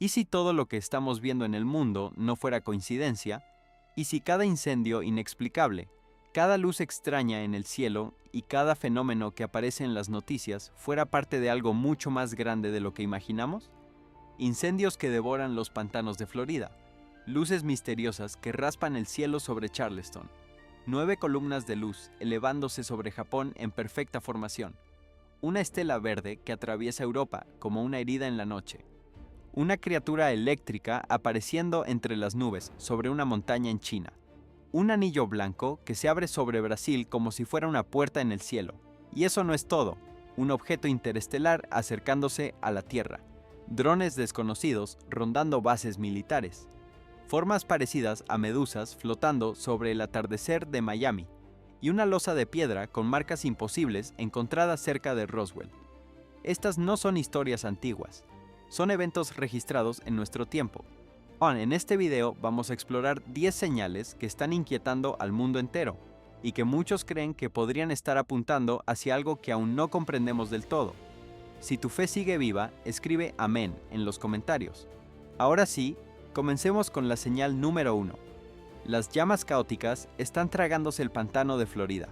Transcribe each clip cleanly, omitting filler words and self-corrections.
¿Y si todo lo que estamos viendo en el mundo no fuera coincidencia? ¿Y si cada incendio inexplicable, cada luz extraña en el cielo y cada fenómeno que aparece en las noticias fuera parte de algo mucho más grande de lo que imaginamos? Incendios que devoran los pantanos de Florida, luces misteriosas que raspan el cielo sobre Charleston, 9 columnas de luz elevándose sobre Japón en perfecta formación, una estela verde que atraviesa Europa como una herida en la noche, una criatura eléctrica apareciendo entre las nubes sobre una montaña en China, un anillo blanco que se abre sobre Brasil como si fuera una puerta en el cielo. Y eso no es todo, un objeto interestelar acercándose a la Tierra, drones desconocidos rondando bases militares, formas parecidas a medusas flotando sobre el atardecer de Miami, y una losa de piedra con marcas imposibles encontrada cerca de Roswell. Estas no son historias antiguas, son eventos registrados en nuestro tiempo. En este video vamos a explorar 10 señales que están inquietando al mundo entero y que muchos creen que podrían estar apuntando hacia algo que aún no comprendemos del todo. Si tu fe sigue viva, escribe amén en los comentarios. Ahora sí, comencemos con la señal número 1. Las llamas caóticas están tragándose el pantano de Florida.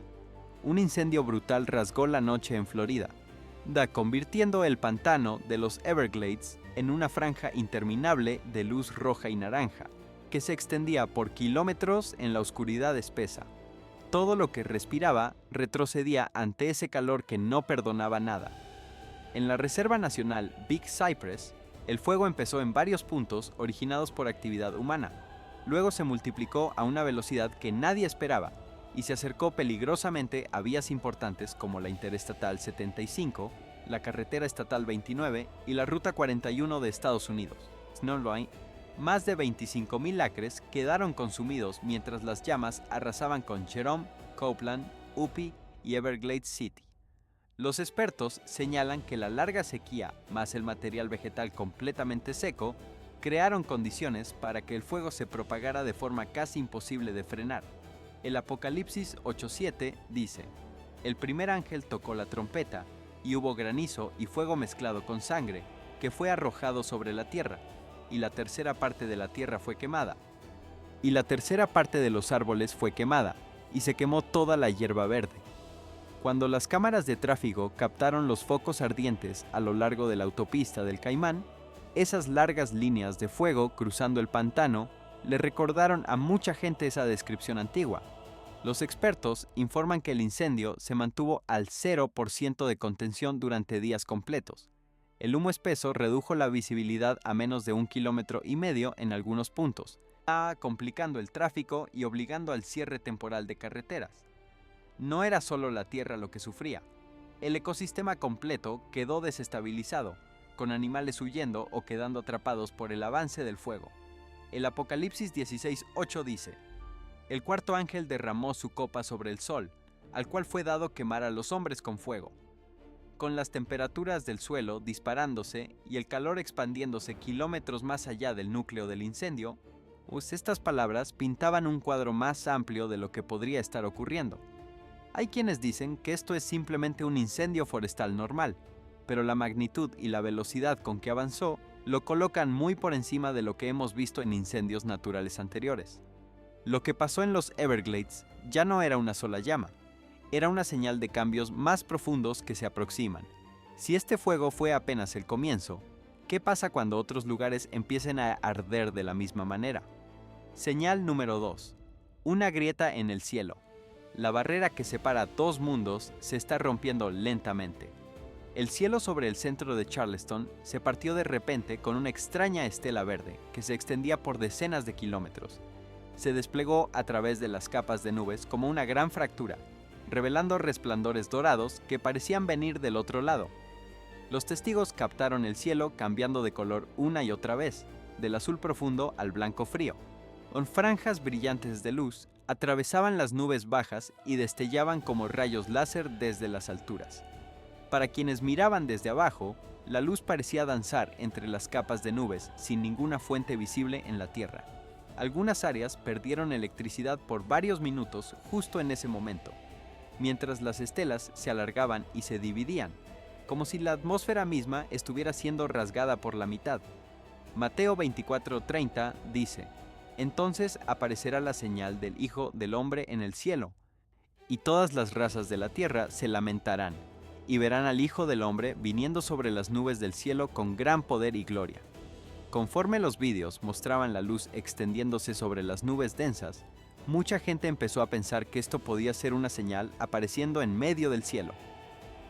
Un incendio brutal rasgó la noche en Florida, convirtiendo el pantano de los Everglades en una franja interminable de luz roja y naranja, que se extendía por kilómetros en la oscuridad espesa. Todo lo que respiraba retrocedía ante ese calor que no perdonaba nada. En la Reserva Nacional Big Cypress, el fuego empezó en varios puntos originados por actividad humana. Luego se multiplicó a una velocidad que nadie esperaba y se acercó peligrosamente a vías importantes como la Interestatal 75, la Carretera Estatal 29 y la Ruta 41 de Estados Unidos. Snowline, más de 25,000 acres quedaron consumidos mientras las llamas arrasaban con Jerome, Copeland, Upi y Everglades City. Los expertos señalan que la larga sequía más el material vegetal completamente seco crearon condiciones para que el fuego se propagara de forma casi imposible de frenar. El Apocalipsis 8:7 dice: el primer ángel tocó la trompeta, y hubo granizo y fuego mezclado con sangre, que fue arrojado sobre la tierra, y la tercera parte de la tierra fue quemada. Y la tercera parte de los árboles fue quemada, y se quemó toda la hierba verde. Cuando las cámaras de tráfico captaron los focos ardientes a lo largo de la autopista del Caimán, esas largas líneas de fuego cruzando el pantano le recordaron a mucha gente esa descripción antigua. Los expertos informan que el incendio se mantuvo al 0% de contención durante días completos. El humo espeso redujo la visibilidad a menos de 1,5 kilómetros en algunos puntos, complicando el tráfico y obligando al cierre temporal de carreteras. No era solo la tierra lo que sufría. El ecosistema completo quedó desestabilizado, con animales huyendo o quedando atrapados por el avance del fuego. El Apocalipsis 16:8 dice: el cuarto ángel derramó su copa sobre el sol, al cual fue dado quemar a los hombres con fuego. Con las temperaturas del suelo disparándose y el calor expandiéndose kilómetros más allá del núcleo del incendio, estas palabras pintaban un cuadro más amplio de lo que podría estar ocurriendo. Hay quienes dicen que esto es simplemente un incendio forestal normal, pero la magnitud y la velocidad con que avanzó lo colocan muy por encima de lo que hemos visto en incendios naturales anteriores. Lo que pasó en los Everglades ya no era una sola llama, era una señal de cambios más profundos que se aproximan. Si este fuego fue apenas el comienzo, ¿qué pasa cuando otros lugares empiecen a arder de la misma manera? Señal número 2. Una grieta en el cielo. La barrera que separa dos mundos se está rompiendo lentamente. El cielo sobre el centro de Charleston se partió de repente con una extraña estela verde que se extendía por decenas de kilómetros. Se desplegó a través de las capas de nubes como una gran fractura, revelando resplandores dorados que parecían venir del otro lado. Los testigos captaron el cielo cambiando de color una y otra vez, del azul profundo al blanco frío. Con franjas brillantes de luz, atravesaban las nubes bajas y destellaban como rayos láser desde las alturas. Para quienes miraban desde abajo, la luz parecía danzar entre las capas de nubes sin ninguna fuente visible en la Tierra. Algunas áreas perdieron electricidad por varios minutos justo en ese momento, mientras las estelas se alargaban y se dividían, como si la atmósfera misma estuviera siendo rasgada por la mitad. Mateo 24:30 dice: Entonces aparecerá la señal del Hijo del Hombre en el cielo, y todas las razas de la tierra se lamentarán, y verán al Hijo del Hombre viniendo sobre las nubes del cielo con gran poder y gloria. Conforme los vídeos mostraban la luz extendiéndose sobre las nubes densas, mucha gente empezó a pensar que esto podía ser una señal apareciendo en medio del cielo.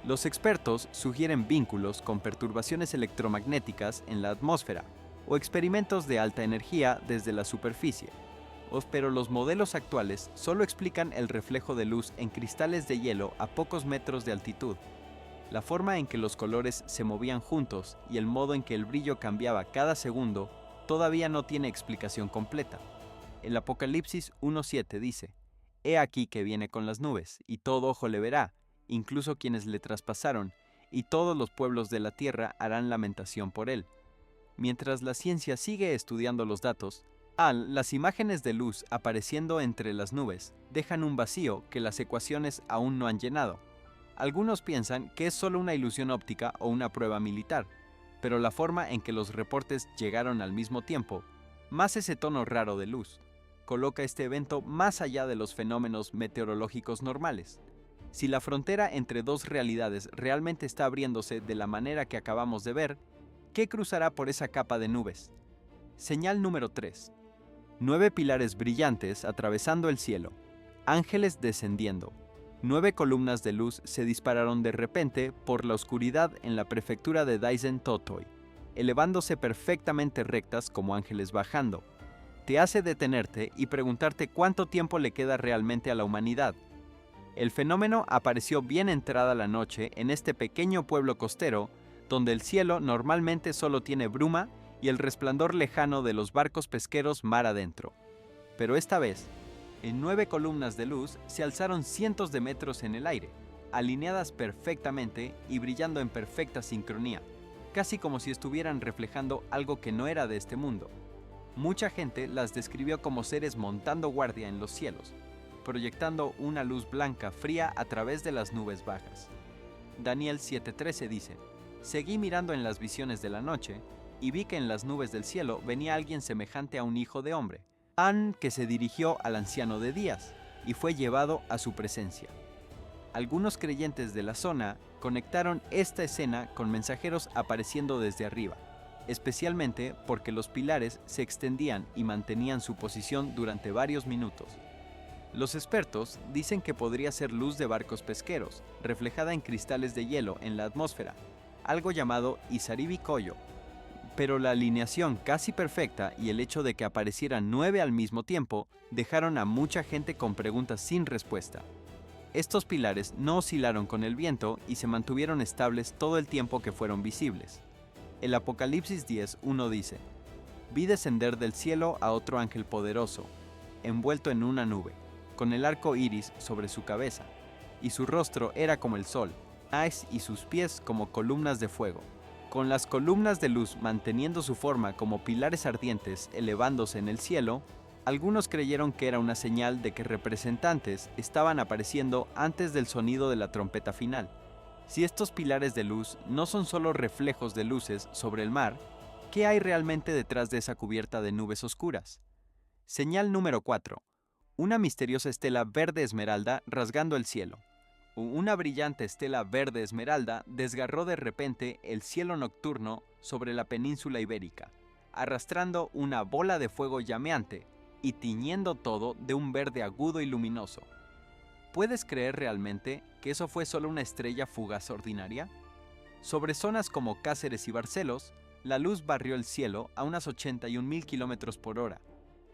Los expertos sugieren vínculos con perturbaciones electromagnéticas en la atmósfera o experimentos de alta energía desde la superficie. Pero los modelos actuales solo explican el reflejo de luz en cristales de hielo a pocos metros de altitud. La forma en que los colores se movían juntos y el modo en que el brillo cambiaba cada segundo todavía no tiene explicación completa. El Apocalipsis 1:7 dice: He aquí que viene con las nubes, y todo ojo le verá, incluso quienes le traspasaron, y todos los pueblos de la tierra harán lamentación por él. Mientras la ciencia sigue estudiando los datos, las imágenes de luz apareciendo entre las nubes dejan un vacío que las ecuaciones aún no han llenado. Algunos piensan que es solo una ilusión óptica o una prueba militar, pero la forma en que los reportes llegaron al mismo tiempo, más ese tono raro de luz, coloca este evento más allá de los fenómenos meteorológicos normales. Si la frontera entre dos realidades realmente está abriéndose de la manera que acabamos de ver, ¿qué cruzará por esa capa de nubes? Señal número 3. 9 pilares brillantes atravesando el cielo. Ángeles descendiendo. 9 columnas de luz se dispararon de repente por la oscuridad en la prefectura de Daisen-Totoi, elevándose perfectamente rectas como ángeles bajando. Te hace detenerte y preguntarte cuánto tiempo le queda realmente a la humanidad. El fenómeno apareció bien entrada la noche en este pequeño pueblo costero, donde el cielo normalmente solo tiene bruma y el resplandor lejano de los barcos pesqueros mar adentro. Pero esta vez, en 9 columnas de luz se alzaron cientos de metros en el aire, alineadas perfectamente y brillando en perfecta sincronía, casi como si estuvieran reflejando algo que no era de este mundo. Mucha gente las describió como seres montando guardia en los cielos, proyectando una luz blanca fría a través de las nubes bajas. Daniel 7:13 dice: Seguí mirando en las visiones de la noche, y vi que en las nubes del cielo venía alguien semejante a un hijo de hombre, que se dirigió al anciano de días, y fue llevado a su presencia. Algunos creyentes de la zona conectaron esta escena con mensajeros apareciendo desde arriba, especialmente porque los pilares se extendían y mantenían su posición durante varios minutos. Los expertos dicen que podría ser luz de barcos pesqueros, reflejada en cristales de hielo en la atmósfera, algo llamado Isaribi Koyo. Pero la alineación casi perfecta y el hecho de que aparecieran 9 al mismo tiempo dejaron a mucha gente con preguntas sin respuesta. Estos pilares no oscilaron con el viento y se mantuvieron estables todo el tiempo que fueron visibles. El Apocalipsis 10:1 dice: Vi descender del cielo a otro ángel poderoso, envuelto en una nube, con el arco iris sobre su cabeza, y su rostro era como el sol, y sus pies como columnas de fuego. Con las columnas de luz manteniendo su forma como pilares ardientes elevándose en el cielo, algunos creyeron que era una señal de que representantes estaban apareciendo antes del sonido de la trompeta final. Si estos pilares de luz no son solo reflejos de luces sobre el mar, ¿qué hay realmente detrás de esa cubierta de nubes oscuras? Señal número 4. Una misteriosa estela verde esmeralda rasgando el cielo. Una brillante estela verde esmeralda desgarró de repente el cielo nocturno sobre la península ibérica, arrastrando una bola de fuego llameante y tiñendo todo de un verde agudo y luminoso. ¿Puedes creer realmente que eso fue solo una estrella fugaz ordinaria? Sobre zonas como Cáceres y Barcelos, la luz barrió el cielo a unas 81.000 km/h.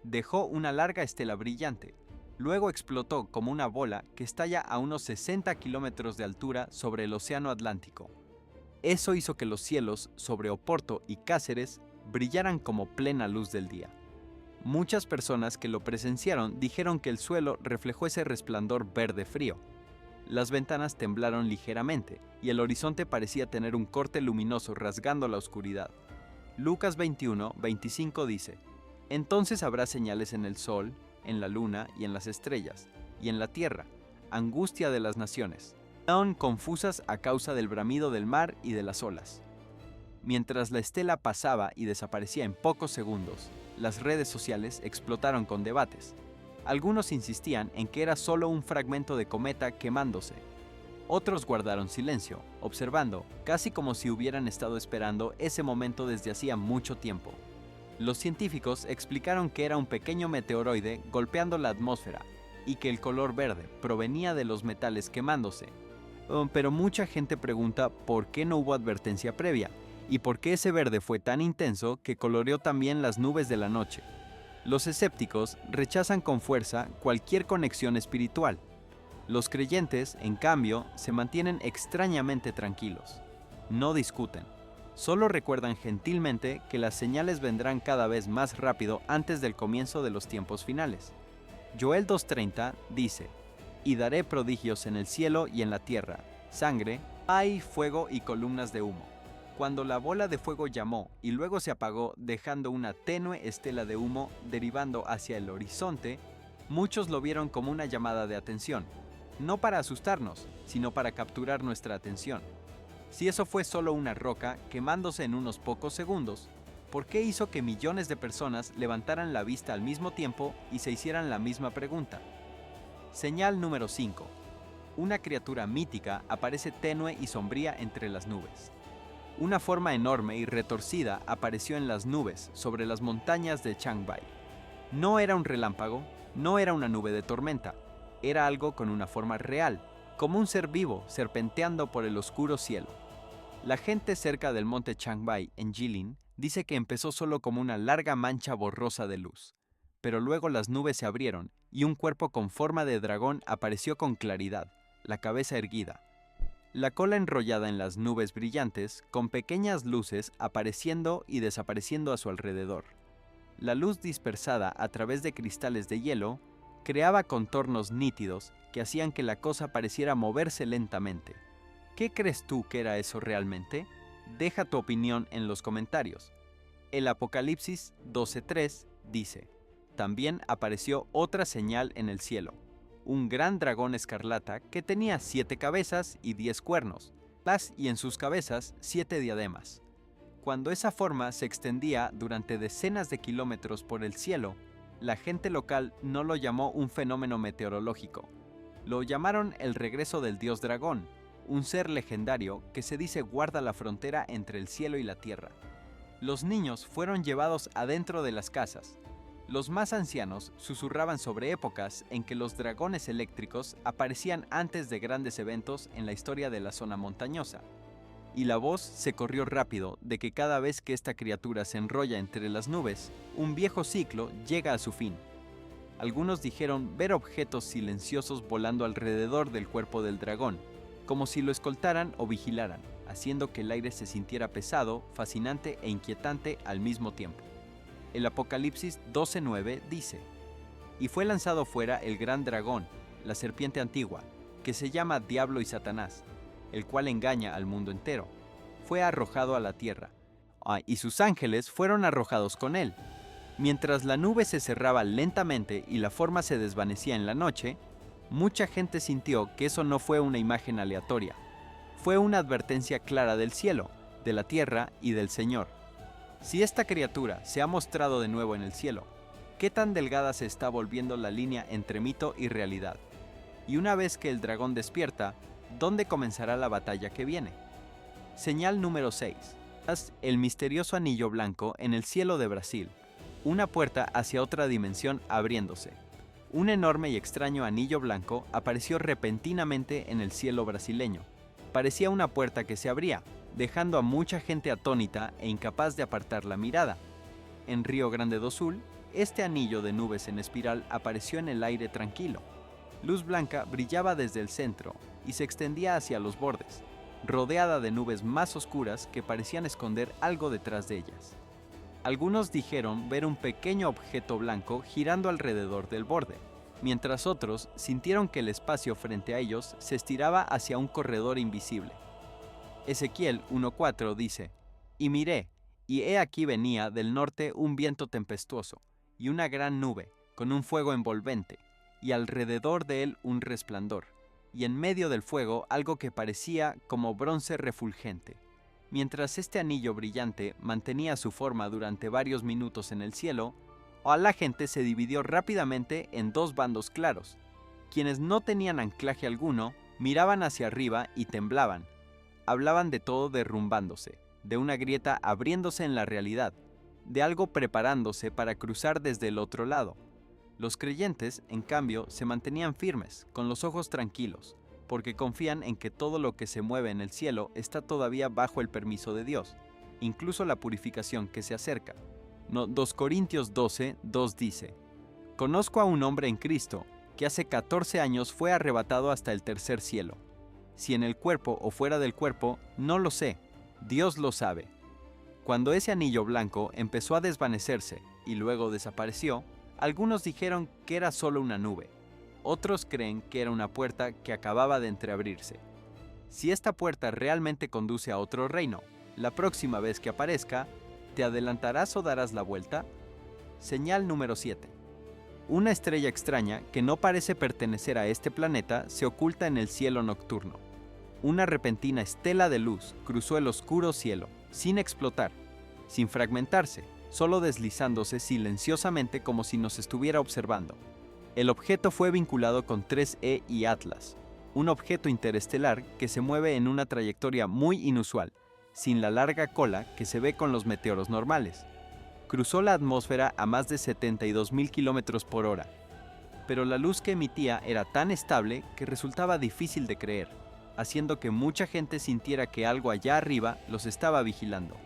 Dejó una larga estela brillante. Luego explotó como una bola que estalla a unos 60 kilómetros de altura sobre el Océano Atlántico. Eso hizo que los cielos sobre Oporto y Cáceres brillaran como plena luz del día. Muchas personas que lo presenciaron dijeron que el suelo reflejó ese resplandor verde frío. Las ventanas temblaron ligeramente y el horizonte parecía tener un corte luminoso rasgando la oscuridad. Lucas 21:25 dice: Entonces habrá señales en el sol, en la luna y en las estrellas, y en la tierra, angustia de las naciones, aún confusas a causa del bramido del mar y de las olas. Mientras la estela pasaba y desaparecía en pocos segundos, las redes sociales explotaron con debates. Algunos insistían en que era solo un fragmento de cometa quemándose. Otros guardaron silencio, observando, casi como si hubieran estado esperando ese momento desde hacía mucho tiempo. Los científicos explicaron que era un pequeño meteoroide golpeando la atmósfera y que el color verde provenía de los metales quemándose. Pero mucha gente pregunta por qué no hubo advertencia previa y por qué ese verde fue tan intenso que coloreó también las nubes de la noche. Los escépticos rechazan con fuerza cualquier conexión espiritual. Los creyentes, en cambio, se mantienen extrañamente tranquilos. No discuten. Solo recuerdan gentilmente que las señales vendrán cada vez más rápido antes del comienzo de los tiempos finales. Joel 2:30 dice: «Y daré prodigios en el cielo y en la tierra, sangre, hay fuego y columnas de humo». Cuando la bola de fuego llamó y luego se apagó dejando una tenue estela de humo derivando hacia el horizonte, muchos lo vieron como una llamada de atención, no para asustarnos, sino para capturar nuestra atención. Si eso fue solo una roca quemándose en unos pocos segundos, ¿por qué hizo que millones de personas levantaran la vista al mismo tiempo y se hicieran la misma pregunta? Señal número 5. Una criatura mítica aparece tenue y sombría entre las nubes. Una forma enorme y retorcida apareció en las nubes sobre las montañas de Changbai. No era un relámpago, no era una nube de tormenta, era algo con una forma real, como un ser vivo serpenteando por el oscuro cielo. La gente cerca del monte Changbai, en Jilin, dice que empezó solo como una larga mancha borrosa de luz, pero luego las nubes se abrieron y un cuerpo con forma de dragón apareció con claridad, la cabeza erguida. La cola enrollada en las nubes brillantes, con pequeñas luces apareciendo y desapareciendo a su alrededor. La luz dispersada a través de cristales de hielo creaba contornos nítidos que hacían que la cosa pareciera moverse lentamente. ¿Qué crees tú que era eso realmente? Deja tu opinión en los comentarios. El Apocalipsis 12:3 dice: «También apareció otra señal en el cielo, un gran dragón escarlata que tenía 7 cabezas y 10 cuernos, y en sus cabezas 7 diademas». Cuando esa forma se extendía durante decenas de kilómetros por el cielo, la gente local no lo llamó un fenómeno meteorológico. Lo llamaron el regreso del dios dragón, un ser legendario que se dice guarda la frontera entre el cielo y la tierra. Los niños fueron llevados adentro de las casas. Los más ancianos susurraban sobre épocas en que los dragones eléctricos aparecían antes de grandes eventos en la historia de la zona montañosa. Y la voz se corrió rápido de que cada vez que esta criatura se enrolla entre las nubes, un viejo ciclo llega a su fin. Algunos dijeron ver objetos silenciosos volando alrededor del cuerpo del dragón, como si lo escoltaran o vigilaran, haciendo que el aire se sintiera pesado, fascinante e inquietante al mismo tiempo. El Apocalipsis 12:9 dice: «Y fue lanzado fuera el gran dragón, la serpiente antigua, que se llama Diablo y Satanás, el cual engaña al mundo entero. Fue arrojado a la tierra, y sus ángeles fueron arrojados con él». Mientras la nube se cerraba lentamente y la forma se desvanecía en la noche, mucha gente sintió que eso no fue una imagen aleatoria. Fue una advertencia clara del cielo, de la tierra y del Señor. Si esta criatura se ha mostrado de nuevo en el cielo, ¿qué tan delgada se está volviendo la línea entre mito y realidad? Y una vez que el dragón despierta, ¿dónde comenzará la batalla que viene? Señal número 6. El misterioso anillo blanco en el cielo de Brasil. Una puerta hacia otra dimensión abriéndose. Un enorme y extraño anillo blanco apareció repentinamente en el cielo brasileño. Parecía una puerta que se abría, dejando a mucha gente atónita e incapaz de apartar la mirada. En Río Grande do Sul, este anillo de nubes en espiral apareció en el aire tranquilo. Luz blanca brillaba desde el centro y se extendía hacia los bordes, rodeada de nubes más oscuras que parecían esconder algo detrás de ellas. Algunos dijeron ver un pequeño objeto blanco girando alrededor del borde, mientras otros sintieron que el espacio frente a ellos se estiraba hacia un corredor invisible. Ezequiel 1:4 dice: «Y miré, y he aquí venía del norte un viento tempestuoso, y una gran nube, con un fuego envolvente, y alrededor de él un resplandor, y en medio del fuego algo que parecía como bronce refulgente. Mientras este anillo brillante mantenía su forma durante varios minutos en el cielo, la gente se dividió rápidamente en dos bandos claros. Quienes no tenían anclaje alguno miraban hacia arriba y temblaban. Hablaban de todo derrumbándose, de una grieta abriéndose en la realidad, de algo preparándose para cruzar desde el otro lado. Los creyentes, en cambio, se mantenían firmes, con los ojos tranquilos, porque confían en que todo lo que se mueve en el cielo está todavía bajo el permiso de Dios, incluso la purificación que se acerca. 2 Corintios 12, 2 dice: «Conozco a un hombre en Cristo, que hace 14 años fue arrebatado hasta el tercer cielo. Si en el cuerpo o fuera del cuerpo, no lo sé, Dios lo sabe». Cuando ese anillo blanco empezó a desvanecerse y luego desapareció, algunos dijeron que era solo una nube. Otros creen que era una puerta que acababa de entreabrirse. Si esta puerta realmente conduce a otro reino, la próxima vez que aparezca, ¿te adelantarás o darás la vuelta? Señal número 7. Una estrella extraña que no parece pertenecer a este planeta se oculta en el cielo nocturno. Una repentina estela de luz cruzó el oscuro cielo, sin explotar, sin fragmentarse, solo deslizándose silenciosamente como si nos estuviera observando. El objeto fue vinculado con 3E y Atlas, un objeto interestelar que se mueve en una trayectoria muy inusual, sin la larga cola que se ve con los meteoros normales. Cruzó la atmósfera a más de 72.000 kilómetros por hora, pero la luz que emitía era tan estable que resultaba difícil de creer, haciendo que mucha gente sintiera que algo allá arriba los estaba vigilando.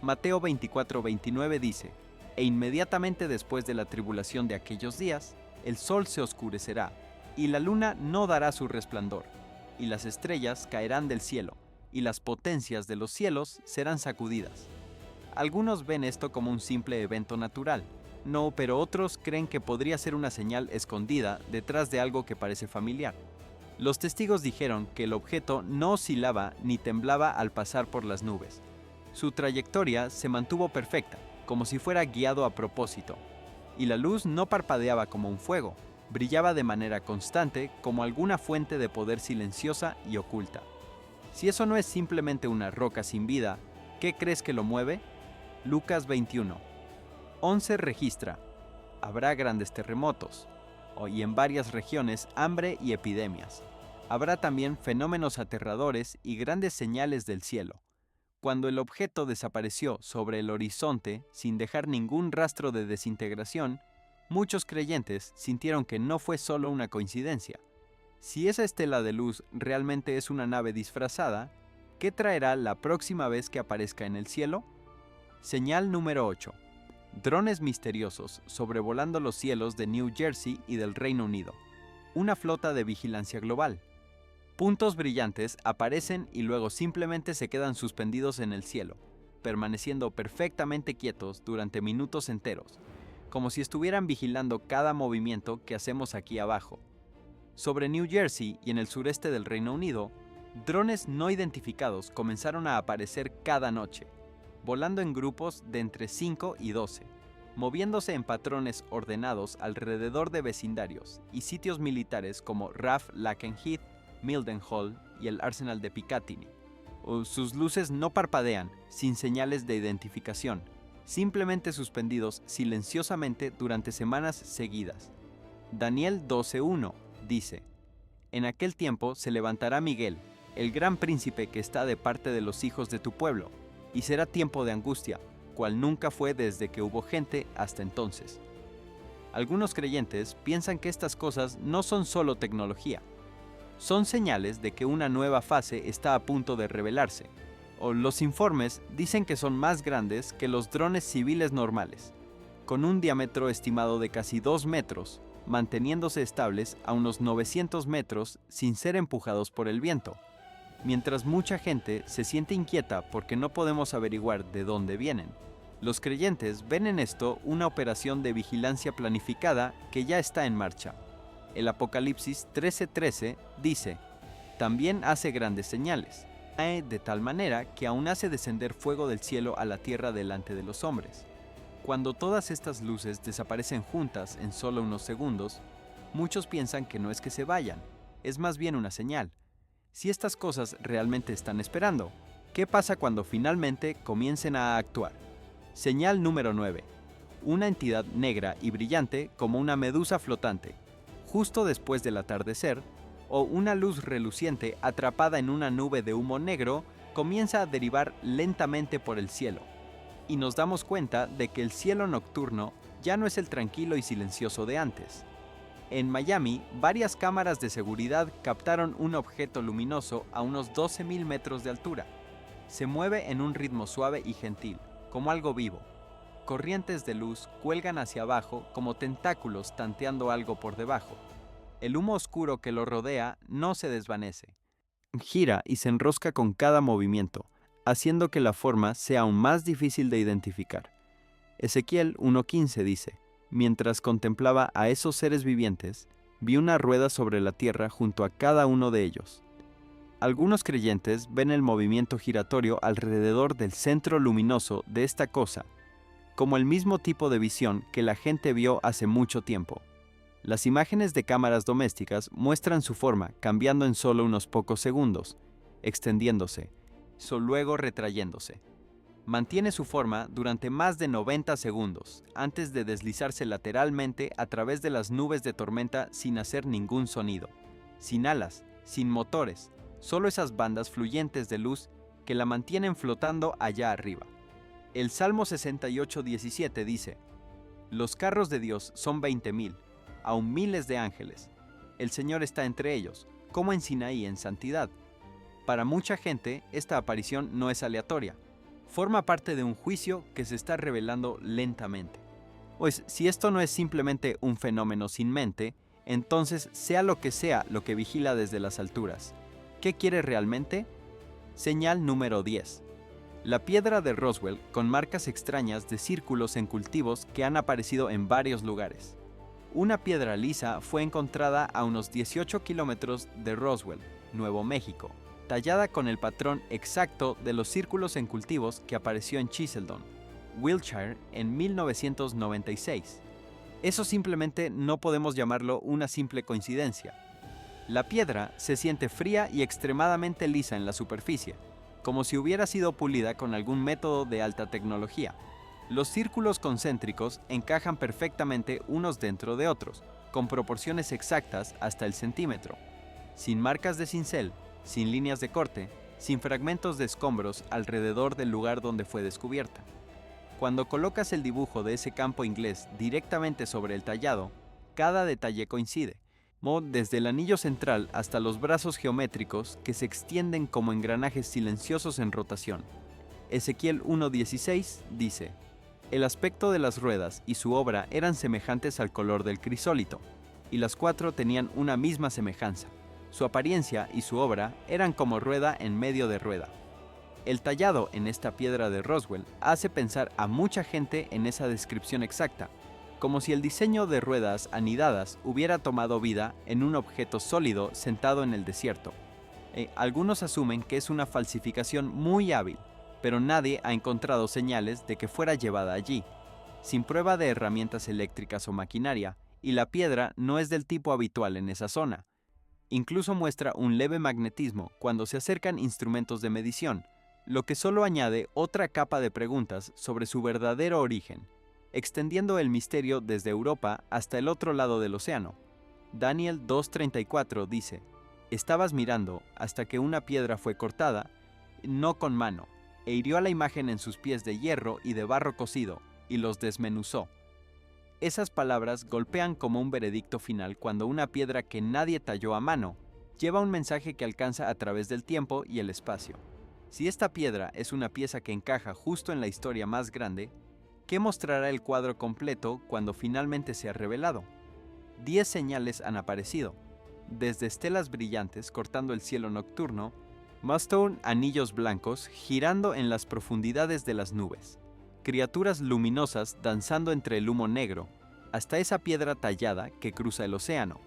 Mateo 24:29 dice: «E inmediatamente después de la tribulación de aquellos días, el sol se oscurecerá, y la luna no dará su resplandor, y las estrellas caerán del cielo, y las potencias de los cielos serán sacudidas». Algunos ven esto como un simple evento natural, pero otros creen que podría ser una señal escondida detrás de algo que parece familiar. Los testigos dijeron que el objeto no oscilaba ni temblaba al pasar por las nubes. Su trayectoria se mantuvo perfecta, como si fuera guiado a propósito, y la luz no parpadeaba como un fuego, brillaba de manera constante como alguna fuente de poder silenciosa y oculta. Si eso no es simplemente una roca sin vida, ¿qué crees que lo mueve? Lucas 21. 11 registra: «Habrá grandes terremotos, y en varias regiones hambre y epidemias. Habrá también fenómenos aterradores y grandes señales del cielo». Cuando el objeto desapareció sobre el horizonte sin dejar ningún rastro de desintegración, muchos creyentes sintieron que no fue solo una coincidencia. Si esa estela de luz realmente es una nave disfrazada, ¿qué traerá la próxima vez que aparezca en el cielo? Señal número 8. Drones misteriosos sobrevolando los cielos de New Jersey y del Reino Unido. Una flota de vigilancia global. Puntos brillantes aparecen y luego simplemente se quedan suspendidos en el cielo, permaneciendo perfectamente quietos durante minutos enteros, como si estuvieran vigilando cada movimiento que hacemos aquí abajo. Sobre New Jersey y en el sureste del Reino Unido, drones no identificados comenzaron a aparecer cada noche, volando en grupos de entre 5 y 12, moviéndose en patrones ordenados alrededor de vecindarios y sitios militares como RAF Lakenheath, Mildenhall y el Arsenal de Picatinny. Sus luces no parpadean, sin señales de identificación, simplemente suspendidos silenciosamente durante semanas seguidas. Daniel 12:1 dice: «En aquel tiempo se levantará Miguel, el gran príncipe que está de parte de los hijos de tu pueblo, y será tiempo de angustia, cual nunca fue desde que hubo gente hasta entonces». Algunos creyentes piensan que estas cosas no son solo tecnología, son señales de que una nueva fase está a punto de revelarse. Los informes dicen que son más grandes que los drones civiles normales, con un diámetro estimado de casi 2 metros, manteniéndose estables a unos 900 metros sin ser empujados por el viento. Mientras mucha gente se siente inquieta porque no podemos averiguar de dónde vienen, los creyentes ven en esto una operación de vigilancia planificada que ya está en marcha. El Apocalipsis 13:13 dice: «También hace grandes señales, de tal manera que aún hace descender fuego del cielo a la tierra delante de los hombres». Cuando todas estas luces desaparecen juntas en solo unos segundos, muchos piensan que no es que se vayan, es más bien una señal. Si estas cosas realmente están esperando, ¿Qué pasa cuando finalmente comiencen a actuar? Señal número 9. Una entidad negra y brillante como una medusa flotante, justo después del atardecer, o una luz reluciente atrapada en una nube de humo negro comienza a derivar lentamente por el cielo, y nos damos cuenta de que el cielo nocturno ya no es el tranquilo y silencioso de antes. En Miami, varias cámaras de seguridad captaron un objeto luminoso a unos 12.000 metros de altura. Se mueve en un ritmo suave y gentil, como algo vivo. Corrientes de luz cuelgan hacia abajo como tentáculos tanteando algo por debajo. El humo oscuro que lo rodea no se desvanece. Gira y se enrosca con cada movimiento, haciendo que la forma sea aún más difícil de identificar. Ezequiel 1:15 dice: mientras contemplaba a esos seres vivientes, vi una rueda sobre la tierra junto a cada uno de ellos. Algunos creyentes ven el movimiento giratorio alrededor del centro luminoso de esta cosa como el mismo tipo de visión que la gente vio hace mucho tiempo. Las imágenes de cámaras domésticas muestran su forma cambiando en solo unos pocos segundos, extendiéndose, luego retrayéndose. Mantiene su forma durante más de 90 segundos, antes de deslizarse lateralmente a través de las nubes de tormenta sin hacer ningún sonido. Sin alas, sin motores, solo esas bandas fluyentes de luz que la mantienen flotando allá arriba. El Salmo 68:17 dice: los carros de Dios son 20.000, aún miles de ángeles. El Señor está entre ellos, como en Sinaí en santidad. Para mucha gente, esta aparición no es aleatoria. Forma parte de un juicio que se está revelando lentamente. Pues si esto no es simplemente un fenómeno sin mente, entonces sea lo que vigila desde las alturas. ¿Qué quiere realmente? Señal número 10. La piedra de Roswell con marcas extrañas de círculos en cultivos que han aparecido en varios lugares. Una piedra lisa fue encontrada a unos 18 kilómetros de Roswell, Nuevo México, tallada con el patrón exacto de los círculos en cultivos que apareció en Cheseldon, Wiltshire, en 1996. Eso simplemente no podemos llamarlo una simple coincidencia. La piedra se siente fría y extremadamente lisa en la superficie, como si hubiera sido pulida con algún método de alta tecnología. Los círculos concéntricos encajan perfectamente unos dentro de otros, con proporciones exactas hasta el centímetro, sin marcas de cincel, sin líneas de corte, sin fragmentos de escombros alrededor del lugar donde fue descubierta. Cuando colocas el dibujo de ese campo inglés directamente sobre el tallado, cada detalle coincide, desde el anillo central hasta los brazos geométricos que se extienden como engranajes silenciosos en rotación. Ezequiel 1:16 dice: el aspecto de las ruedas y su obra eran semejantes al color del crisólito, y las cuatro tenían una misma semejanza. Su apariencia y su obra eran como rueda en medio de rueda. El tallado en esta piedra de Roswell hace pensar a mucha gente en esa descripción exacta, como si el diseño de ruedas anidadas hubiera tomado vida en un objeto sólido sentado en el desierto. Algunos asumen que es una falsificación muy hábil, pero nadie ha encontrado señales de que fuera llevada allí, sin prueba de herramientas eléctricas o maquinaria, y la piedra no es del tipo habitual en esa zona. Incluso muestra un leve magnetismo cuando se acercan instrumentos de medición, lo que solo añade otra capa de preguntas sobre su verdadero origen, extendiendo el misterio desde Europa hasta el otro lado del océano. Daniel 2:34 dice: estabas mirando hasta que una piedra fue cortada, no con mano, e hirió a la imagen en sus pies de hierro y de barro cocido, y los desmenuzó. Esas palabras golpean como un veredicto final cuando una piedra que nadie talló a mano lleva un mensaje que alcanza a través del tiempo y el espacio. Si esta piedra es una pieza que encaja justo en la historia más grande, ¿qué mostrará el cuadro completo cuando finalmente sea revelado? 10 señales han aparecido, desde estelas brillantes cortando el cielo nocturno, Mustone anillos blancos girando en las profundidades de las nubes, criaturas luminosas danzando entre el humo negro, hasta esa piedra tallada que cruza el océano.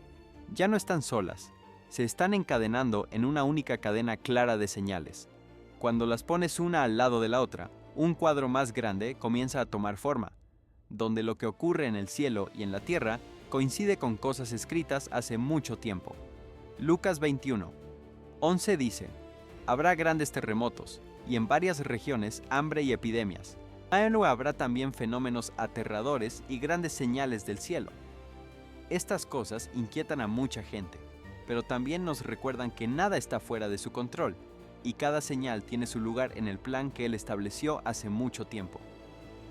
Ya no están solas, se están encadenando en una única cadena clara de señales. Cuando las pones una al lado de la otra, un cuadro más grande comienza a tomar forma, donde lo que ocurre en el cielo y en la tierra coincide con cosas escritas hace mucho tiempo. Lucas 21:11 dice: habrá grandes terremotos, y en varias regiones hambre y epidemias. Pero habrá también fenómenos aterradores y grandes señales del cielo. Estas cosas inquietan a mucha gente, pero también nos recuerdan que nada está fuera de su control, y cada señal tiene su lugar en el plan que Él estableció hace mucho tiempo.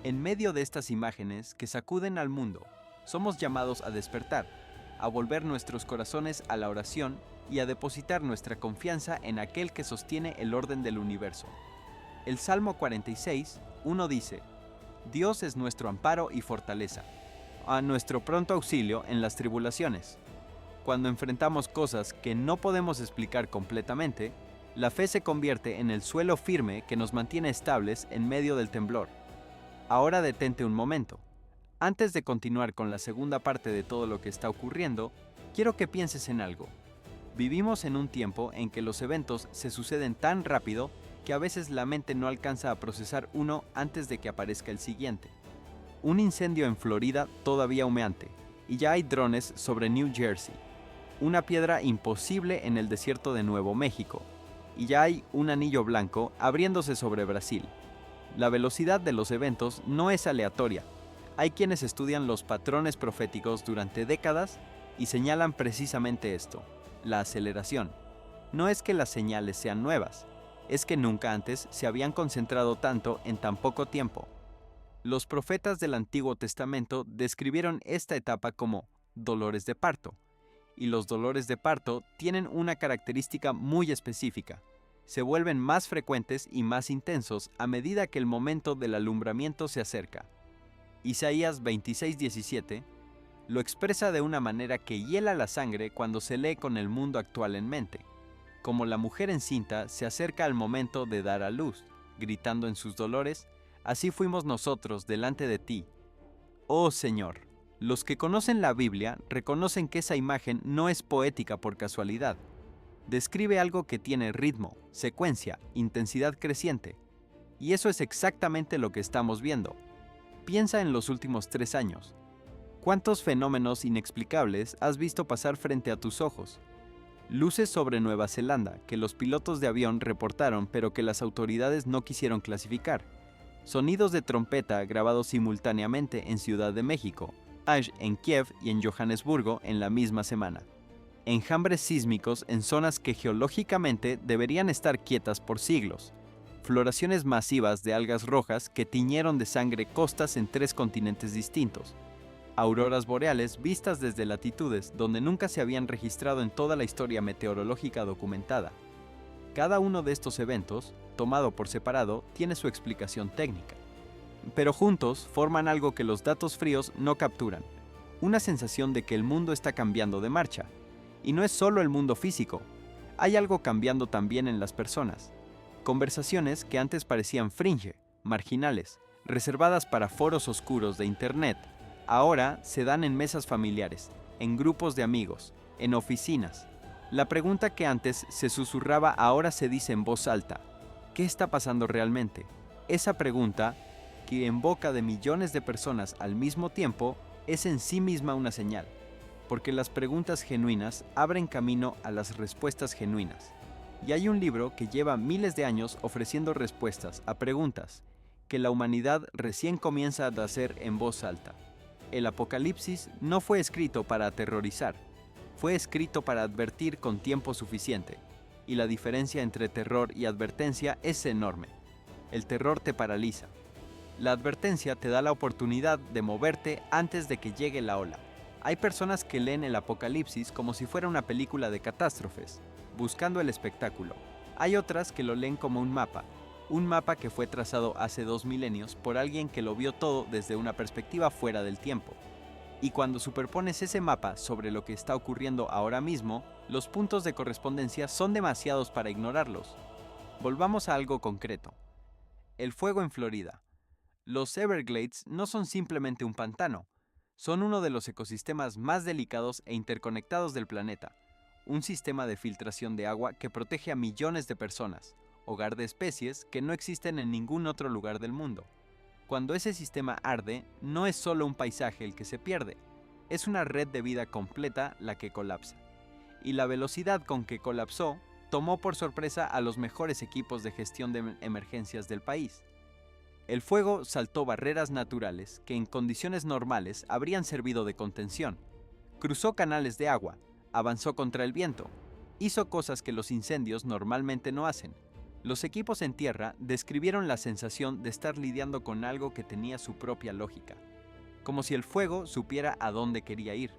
En medio de estas imágenes que sacuden al mundo, somos llamados a despertar, a volver nuestros corazones a la oración y a depositar nuestra confianza en aquel que sostiene el orden del universo. El Salmo 46, 1 dice: Dios es nuestro amparo y fortaleza, a nuestro pronto auxilio en las tribulaciones. Cuando enfrentamos cosas que no podemos explicar completamente, la fe se convierte en el suelo firme que nos mantiene estables en medio del temblor. Ahora detente un momento. Antes de continuar con la segunda parte de todo lo que está ocurriendo, quiero que pienses en algo. Vivimos en un tiempo en que los eventos se suceden tan rápido que a veces la mente no alcanza a procesar uno antes de que aparezca el siguiente. Un incendio en Florida todavía humeante, y ya hay drones sobre New Jersey. Una piedra imposible en el desierto de Nuevo México, y ya hay un anillo blanco abriéndose sobre Brasil. La velocidad de los eventos no es aleatoria. Hay quienes estudian los patrones proféticos durante décadas y señalan precisamente esto: la aceleración. No es que las señales sean nuevas, es que nunca antes se habían concentrado tanto en tan poco tiempo. Los profetas del Antiguo Testamento describieron esta etapa como dolores de parto, y los dolores de parto tienen una característica muy específica: se vuelven más frecuentes y más intensos a medida que el momento del alumbramiento se acerca. Isaías 26:17 lo expresa de una manera que hiela la sangre cuando se lee con el mundo actual en mente. Como la mujer encinta se acerca al momento de dar a luz, gritando en sus dolores, así fuimos nosotros delante de ti. Oh Señor, los que conocen la Biblia reconocen que esa imagen no es poética por casualidad. Describe algo que tiene ritmo, secuencia, intensidad creciente. Y eso es exactamente lo que estamos viendo. Piensa en los últimos 3 años. ¿Cuántos fenómenos inexplicables has visto pasar frente a tus ojos? Luces sobre Nueva Zelanda que los pilotos de avión reportaron pero que las autoridades no quisieron clasificar. Sonidos de trompeta grabados simultáneamente en Ciudad de México, en Kiev y en Johannesburgo en la misma semana. Enjambres sísmicos en zonas que geológicamente deberían estar quietas por siglos. Floraciones masivas de algas rojas que tiñeron de sangre costas en 3 continentes distintos. Auroras boreales vistas desde latitudes donde nunca se habían registrado en toda la historia meteorológica documentada. Cada uno de estos eventos, tomado por separado, tiene su explicación técnica. Pero juntos forman algo que los datos fríos no capturan: una sensación de que el mundo está cambiando de marcha. Y no es solo el mundo físico, hay algo cambiando también en las personas. Conversaciones que antes parecían fringe, marginales, reservadas para foros oscuros de Internet, ahora se dan en mesas familiares, en grupos de amigos, en oficinas. La pregunta que antes se susurraba ahora se dice en voz alta: ¿qué está pasando realmente? Esa pregunta, que en boca de millones de personas al mismo tiempo, es en sí misma una señal, porque las preguntas genuinas abren camino a las respuestas genuinas. Y hay un libro que lleva miles de años ofreciendo respuestas a preguntas que la humanidad recién comienza a hacer en voz alta. El Apocalipsis no fue escrito para aterrorizar, fue escrito para advertir con tiempo suficiente, y la diferencia entre terror y advertencia es enorme. El terror te paraliza. La advertencia te da la oportunidad de moverte antes de que llegue la ola. Hay personas que leen el Apocalipsis como si fuera una película de catástrofes, buscando el espectáculo. Hay otras que lo leen como un mapa que fue trazado hace 2 milenios por alguien que lo vio todo desde una perspectiva fuera del tiempo. Y cuando superpones ese mapa sobre lo que está ocurriendo ahora mismo, los puntos de correspondencia son demasiados para ignorarlos. Volvamos a algo concreto. El fuego en Florida. Los Everglades no son simplemente un pantano, son uno de los ecosistemas más delicados e interconectados del planeta. Un sistema de filtración de agua que protege a millones de personas, hogar de especies que no existen en ningún otro lugar del mundo. Cuando ese sistema arde, no es solo un paisaje el que se pierde, es una red de vida completa la que colapsa. Y la velocidad con que colapsó tomó por sorpresa a los mejores equipos de gestión de emergencias del país. El fuego saltó barreras naturales que en condiciones normales habrían servido de contención. Cruzó canales de agua, avanzó contra el viento, hizo cosas que los incendios normalmente no hacen. Los equipos en tierra describieron la sensación de estar lidiando con algo que tenía su propia lógica, como si el fuego supiera a dónde quería ir.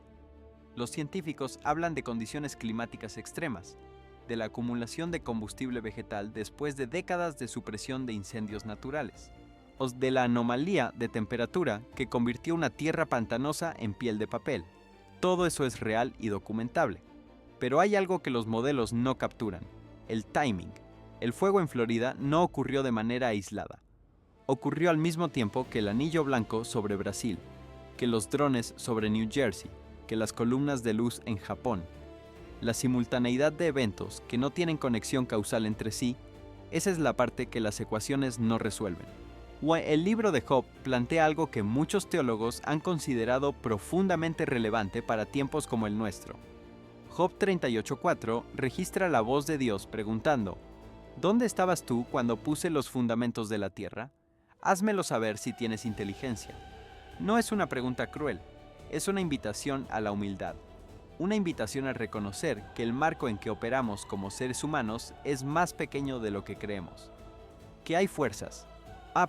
Los científicos hablan de condiciones climáticas extremas, de la acumulación de combustible vegetal después de décadas de supresión de incendios naturales, o de la anomalía de temperatura que convirtió una tierra pantanosa en piel de papel. Todo eso es real y documentable. Pero hay algo que los modelos no capturan: el timing. El fuego en Florida no ocurrió de manera aislada. Ocurrió al mismo tiempo que el anillo blanco sobre Brasil, que los drones sobre New Jersey, que las columnas de luz en Japón. La simultaneidad de eventos que no tienen conexión causal entre sí, esa es la parte que las ecuaciones no resuelven. El libro de Job plantea algo que muchos teólogos han considerado profundamente relevante para tiempos como el nuestro. Job 38:4 registra la voz de Dios preguntando: ¿Dónde estabas tú cuando puse los fundamentos de la tierra? Házmelo saber si tienes inteligencia. No es una pregunta cruel, es una invitación a la humildad. Una invitación a reconocer que el marco en que operamos como seres humanos es más pequeño de lo que creemos. Que hay fuerzas,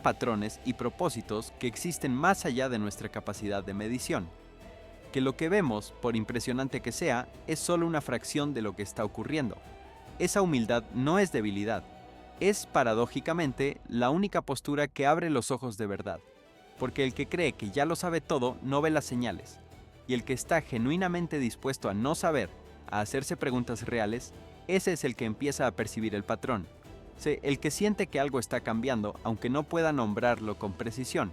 patrones y propósitos que existen más allá de nuestra capacidad de medición. Que lo que vemos, por impresionante que sea, es solo una fracción de lo que está ocurriendo. Esa humildad no es debilidad, es paradójicamente la única postura que abre los ojos de verdad, porque el que cree que ya lo sabe todo no ve las señales, y el que está genuinamente dispuesto a no saber, a hacerse preguntas reales, ese es el que empieza a percibir el patrón, el que siente que algo está cambiando aunque no pueda nombrarlo con precisión,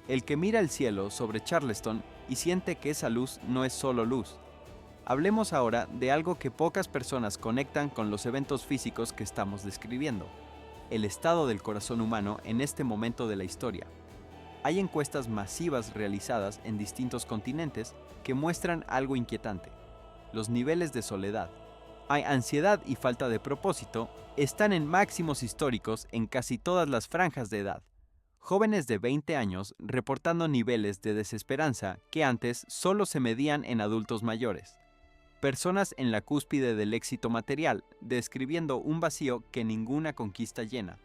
el que mira el cielo sobre Charleston y siente que esa luz no es solo luz. Hablemos ahora de algo que pocas personas conectan con los eventos físicos que estamos describiendo: el estado del corazón humano en este momento de la historia. Hay encuestas masivas realizadas en distintos continentes que muestran algo inquietante: los niveles de soledad. Hay ansiedad y falta de propósito están en máximos históricos en casi todas las franjas de edad. Jóvenes de 20 años reportando niveles de desesperanza que antes solo se medían en adultos mayores. Personas en la cúspide del éxito material, describiendo un vacío que ninguna conquista llena.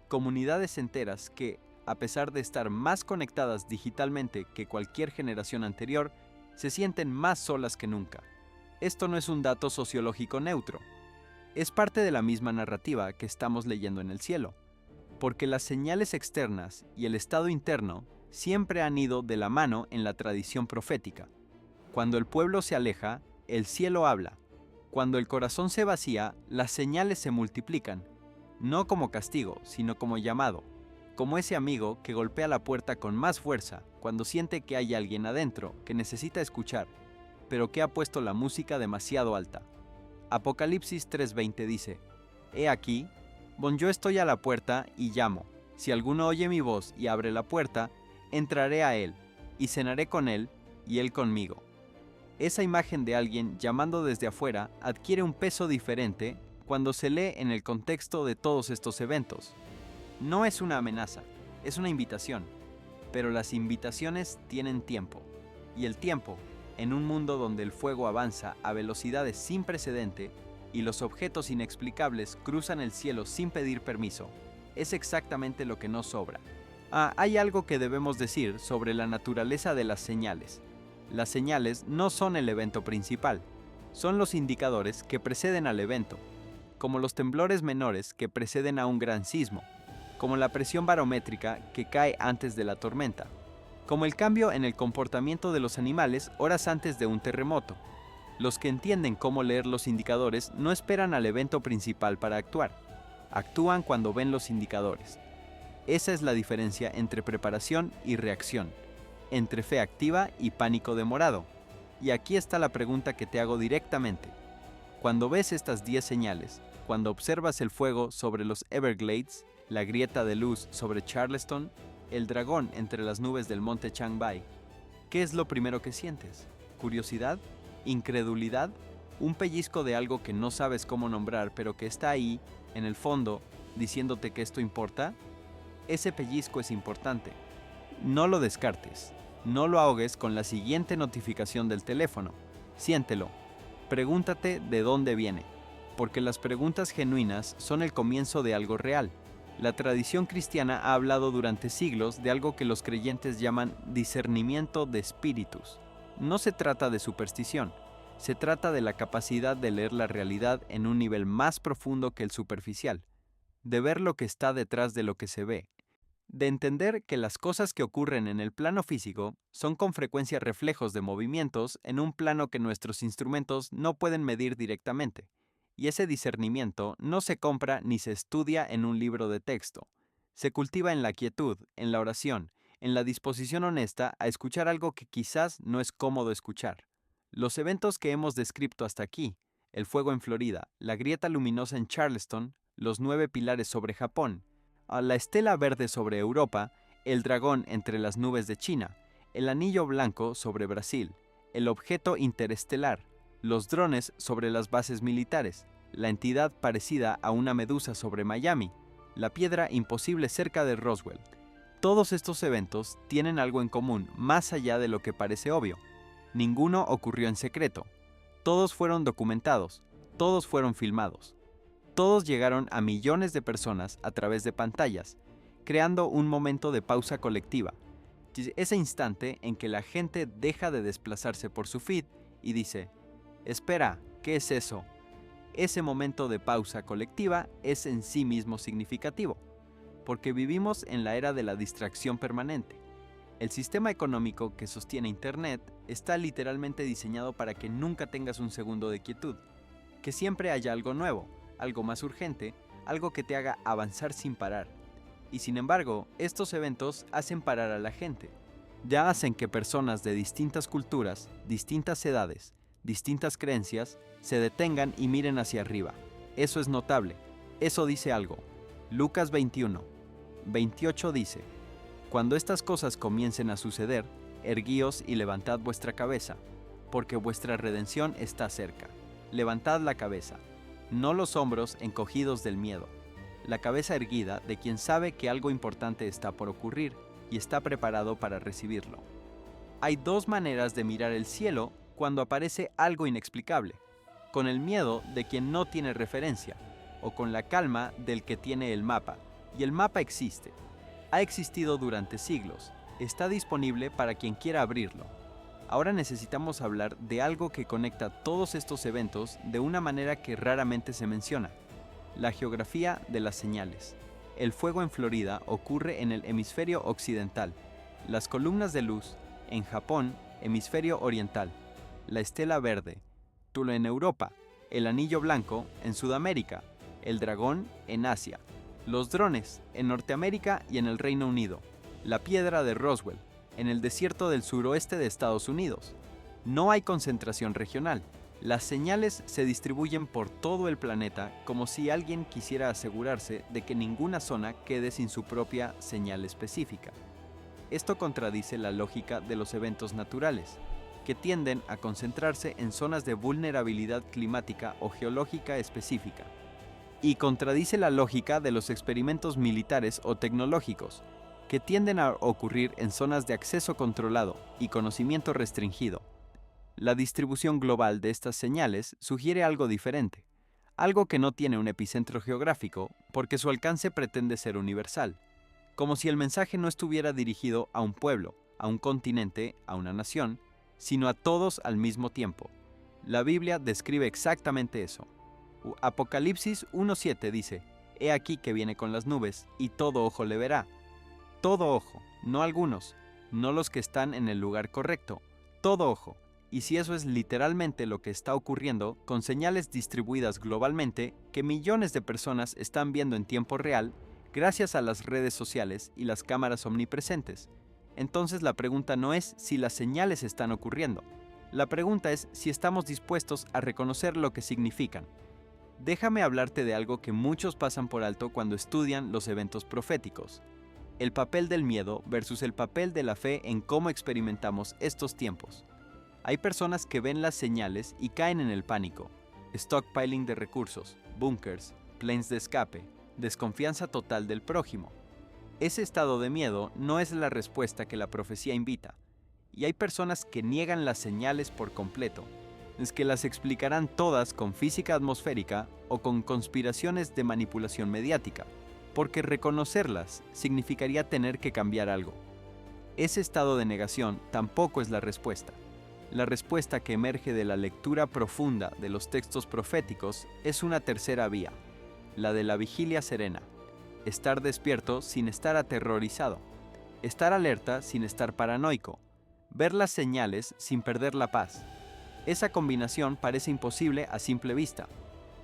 Comunidades enteras que, a pesar de estar más conectadas digitalmente que cualquier generación anterior, se sienten más solas que nunca. Esto no es un dato sociológico neutro. Es parte de la misma narrativa que estamos leyendo en el cielo, porque las señales externas y el estado interno siempre han ido de la mano en la tradición profética. Cuando el pueblo se aleja, el cielo habla. Cuando el corazón se vacía, las señales se multiplican, no como castigo, sino como llamado, como ese amigo que golpea la puerta con más fuerza cuando siente que hay alguien adentro que necesita escuchar, pero que ha puesto la música demasiado alta. Apocalipsis 3:20 dice: He aquí, yo estoy a la puerta y llamo. Si alguno oye mi voz y abre la puerta, entraré a él, y cenaré con él, y él conmigo. Esa imagen de alguien llamando desde afuera adquiere un peso diferente cuando se lee en el contexto de todos estos eventos. No es una amenaza, es una invitación, pero las invitaciones tienen tiempo, y el tiempo, en un mundo donde el fuego avanza a velocidades sin precedente y los objetos inexplicables cruzan el cielo sin pedir permiso, es exactamente lo que nos sobra. Hay algo que debemos decir sobre la naturaleza de las señales. Las señales no son el evento principal, son los indicadores que preceden al evento, como los temblores menores que preceden a un gran sismo, como la presión barométrica que cae antes de la tormenta, como el cambio en el comportamiento de los animales horas antes de un terremoto. Los que entienden cómo leer los indicadores no esperan al evento principal para actuar, actúan cuando ven los indicadores. Esa es la diferencia entre preparación y reacción, entre fe activa y pánico demorado. Y aquí está la pregunta que te hago directamente. Cuando ves estas 10 señales, cuando observas el fuego sobre los Everglades, la grieta de luz sobre Charleston, el dragón entre las nubes del monte Changbai, ¿qué es lo primero que sientes? ¿Curiosidad? ¿Incredulidad? un pellizco de algo que no sabes cómo nombrar, pero que está ahí, en el fondo, diciéndote que esto importa, ese pellizco es importante. No lo descartes. No lo ahogues con la siguiente notificación del teléfono. Siéntelo. Pregúntate de dónde viene, porque las preguntas genuinas son el comienzo de algo real. La tradición cristiana ha hablado durante siglos de algo que los creyentes llaman discernimiento de espíritus. No se trata de superstición, se trata de la capacidad de leer la realidad en un nivel más profundo que el superficial, de ver lo que está detrás de lo que se ve, de entender que las cosas que ocurren en el plano físico son con frecuencia reflejos de movimientos en un plano que nuestros instrumentos no pueden medir directamente. Y ese discernimiento no se compra ni se estudia en un libro de texto. Se cultiva en la quietud, en la oración, en la disposición honesta a escuchar algo que quizás no es cómodo escuchar. Los eventos que hemos descrito hasta aquí, el fuego en Florida, la grieta luminosa en Charleston, los 9 pilares sobre Japón, la estela verde sobre Europa, el dragón entre las nubes de China, el anillo blanco sobre Brasil, el objeto interestelar, los drones sobre las bases militares, la entidad parecida a una medusa sobre Miami, la piedra imposible cerca de Roswell. Todos estos eventos tienen algo en común más allá de lo que parece obvio. Ninguno ocurrió en secreto. Todos fueron documentados, todos fueron filmados. Todos llegaron a millones de personas a través de pantallas, creando un momento de pausa colectiva. Ese instante en que la gente deja de desplazarse por su feed y dice, espera, ¿qué es eso? Ese momento de pausa colectiva es en sí mismo significativo, porque vivimos en la era de la distracción permanente. El sistema económico que sostiene Internet está literalmente diseñado para que nunca tengas un segundo de quietud, que siempre haya algo nuevo, algo más urgente, algo que te haga avanzar sin parar. Y sin embargo, estos eventos hacen parar a la gente. Ya hacen que personas de distintas culturas, distintas edades, distintas creencias, se detengan y miren hacia arriba. Eso es notable. Eso dice algo. Lucas 21, 28 dice, cuando estas cosas comiencen a suceder, erguíos y levantad vuestra cabeza, porque vuestra redención está cerca. Levantad la cabeza, no los hombros encogidos del miedo, la cabeza erguida de quien sabe que algo importante está por ocurrir y está preparado para recibirlo. Hay dos maneras de mirar el cielo cuando aparece algo inexplicable, con el miedo de quien no tiene referencia, o con la calma del que tiene el mapa. Y el mapa existe. Ha existido durante siglos. Está disponible para quien quiera abrirlo. Ahora necesitamos hablar de algo que conecta todos estos eventos de una manera que raramente se menciona: la geografía de las señales. El fuego en Florida ocurre en el hemisferio occidental, las columnas de luz en Japón, hemisferio oriental, la estela verde, Tula en Europa, el anillo blanco en Sudamérica, el dragón en Asia, los drones en Norteamérica y en el Reino Unido, la piedra de Roswell en el desierto del suroeste de Estados Unidos. No hay concentración regional. Las señales se distribuyen por todo el planeta como si alguien quisiera asegurarse de que ninguna zona quede sin su propia señal específica. Esto contradice la lógica de los eventos naturales, que tienden a concentrarse en zonas de vulnerabilidad climática o geológica específica, y contradice la lógica de los experimentos militares o tecnológicos, que tienden a ocurrir en zonas de acceso controlado y conocimiento restringido. La distribución global de estas señales sugiere algo diferente, algo que no tiene un epicentro geográfico porque su alcance pretende ser universal, como si el mensaje no estuviera dirigido a un pueblo, a un continente, a una nación, sino a todos al mismo tiempo. La Biblia describe exactamente eso. Apocalipsis 1:7 dice, «He aquí que viene con las nubes, y todo ojo le verá». Todo ojo, no algunos, no los que están en el lugar correcto, todo ojo. Y si eso es literalmente lo que está ocurriendo, con señales distribuidas globalmente que millones de personas están viendo en tiempo real, gracias a las redes sociales y las cámaras omnipresentes, entonces la pregunta no es si las señales están ocurriendo. La pregunta es si estamos dispuestos a reconocer lo que significan. Déjame hablarte de algo que muchos pasan por alto cuando estudian los eventos proféticos: el papel del miedo versus el papel de la fe en cómo experimentamos estos tiempos. Hay personas que ven las señales y caen en el pánico. Stockpiling de recursos, búnkers, planes de escape, desconfianza total del prójimo. Ese estado de miedo no es la respuesta que la profecía invita. Y hay personas que niegan las señales por completo. Es que las explicarán todas con física atmosférica o con conspiraciones de manipulación mediática, porque reconocerlas significaría tener que cambiar algo. Ese estado de negación tampoco es la respuesta. La respuesta que emerge de la lectura profunda de los textos proféticos es una tercera vía, la de la vigilia serena. Estar despierto sin estar aterrorizado. Estar alerta sin estar paranoico. Ver las señales sin perder la paz. Esa combinación parece imposible a simple vista,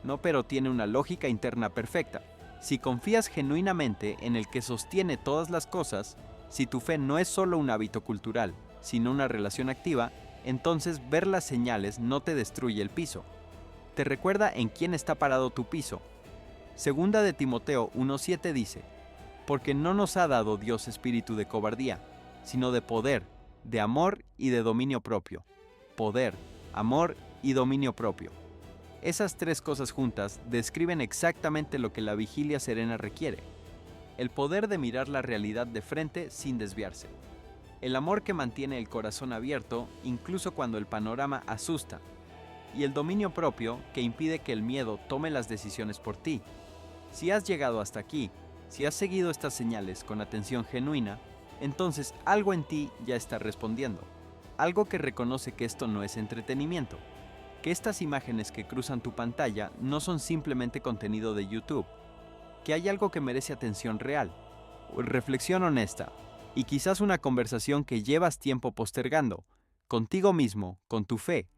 no, pero tiene una lógica interna perfecta. Si confías genuinamente en el que sostiene todas las cosas, si tu fe no es solo un hábito cultural, sino una relación activa, entonces ver las señales no te destruye el piso. Te recuerda en quién está parado tu piso. Segunda de Timoteo 1:7 dice: porque no nos ha dado Dios espíritu de cobardía, sino de poder, de amor y de dominio propio. Poder, amor y dominio propio. Esas tres cosas juntas describen exactamente lo que la vigilia serena requiere. El poder de mirar la realidad de frente sin desviarse. El amor que mantiene el corazón abierto incluso cuando el panorama asusta. Y el dominio propio que impide que el miedo tome las decisiones por ti. Si has llegado hasta aquí, si has seguido estas señales con atención genuina, entonces algo en ti ya está respondiendo. Algo que reconoce que esto no es entretenimiento. Que estas imágenes que cruzan tu pantalla no son simplemente contenido de YouTube. Que hay algo que merece atención real. Reflexión honesta. Y quizás una conversación que llevas tiempo postergando. Contigo mismo, con tu fe.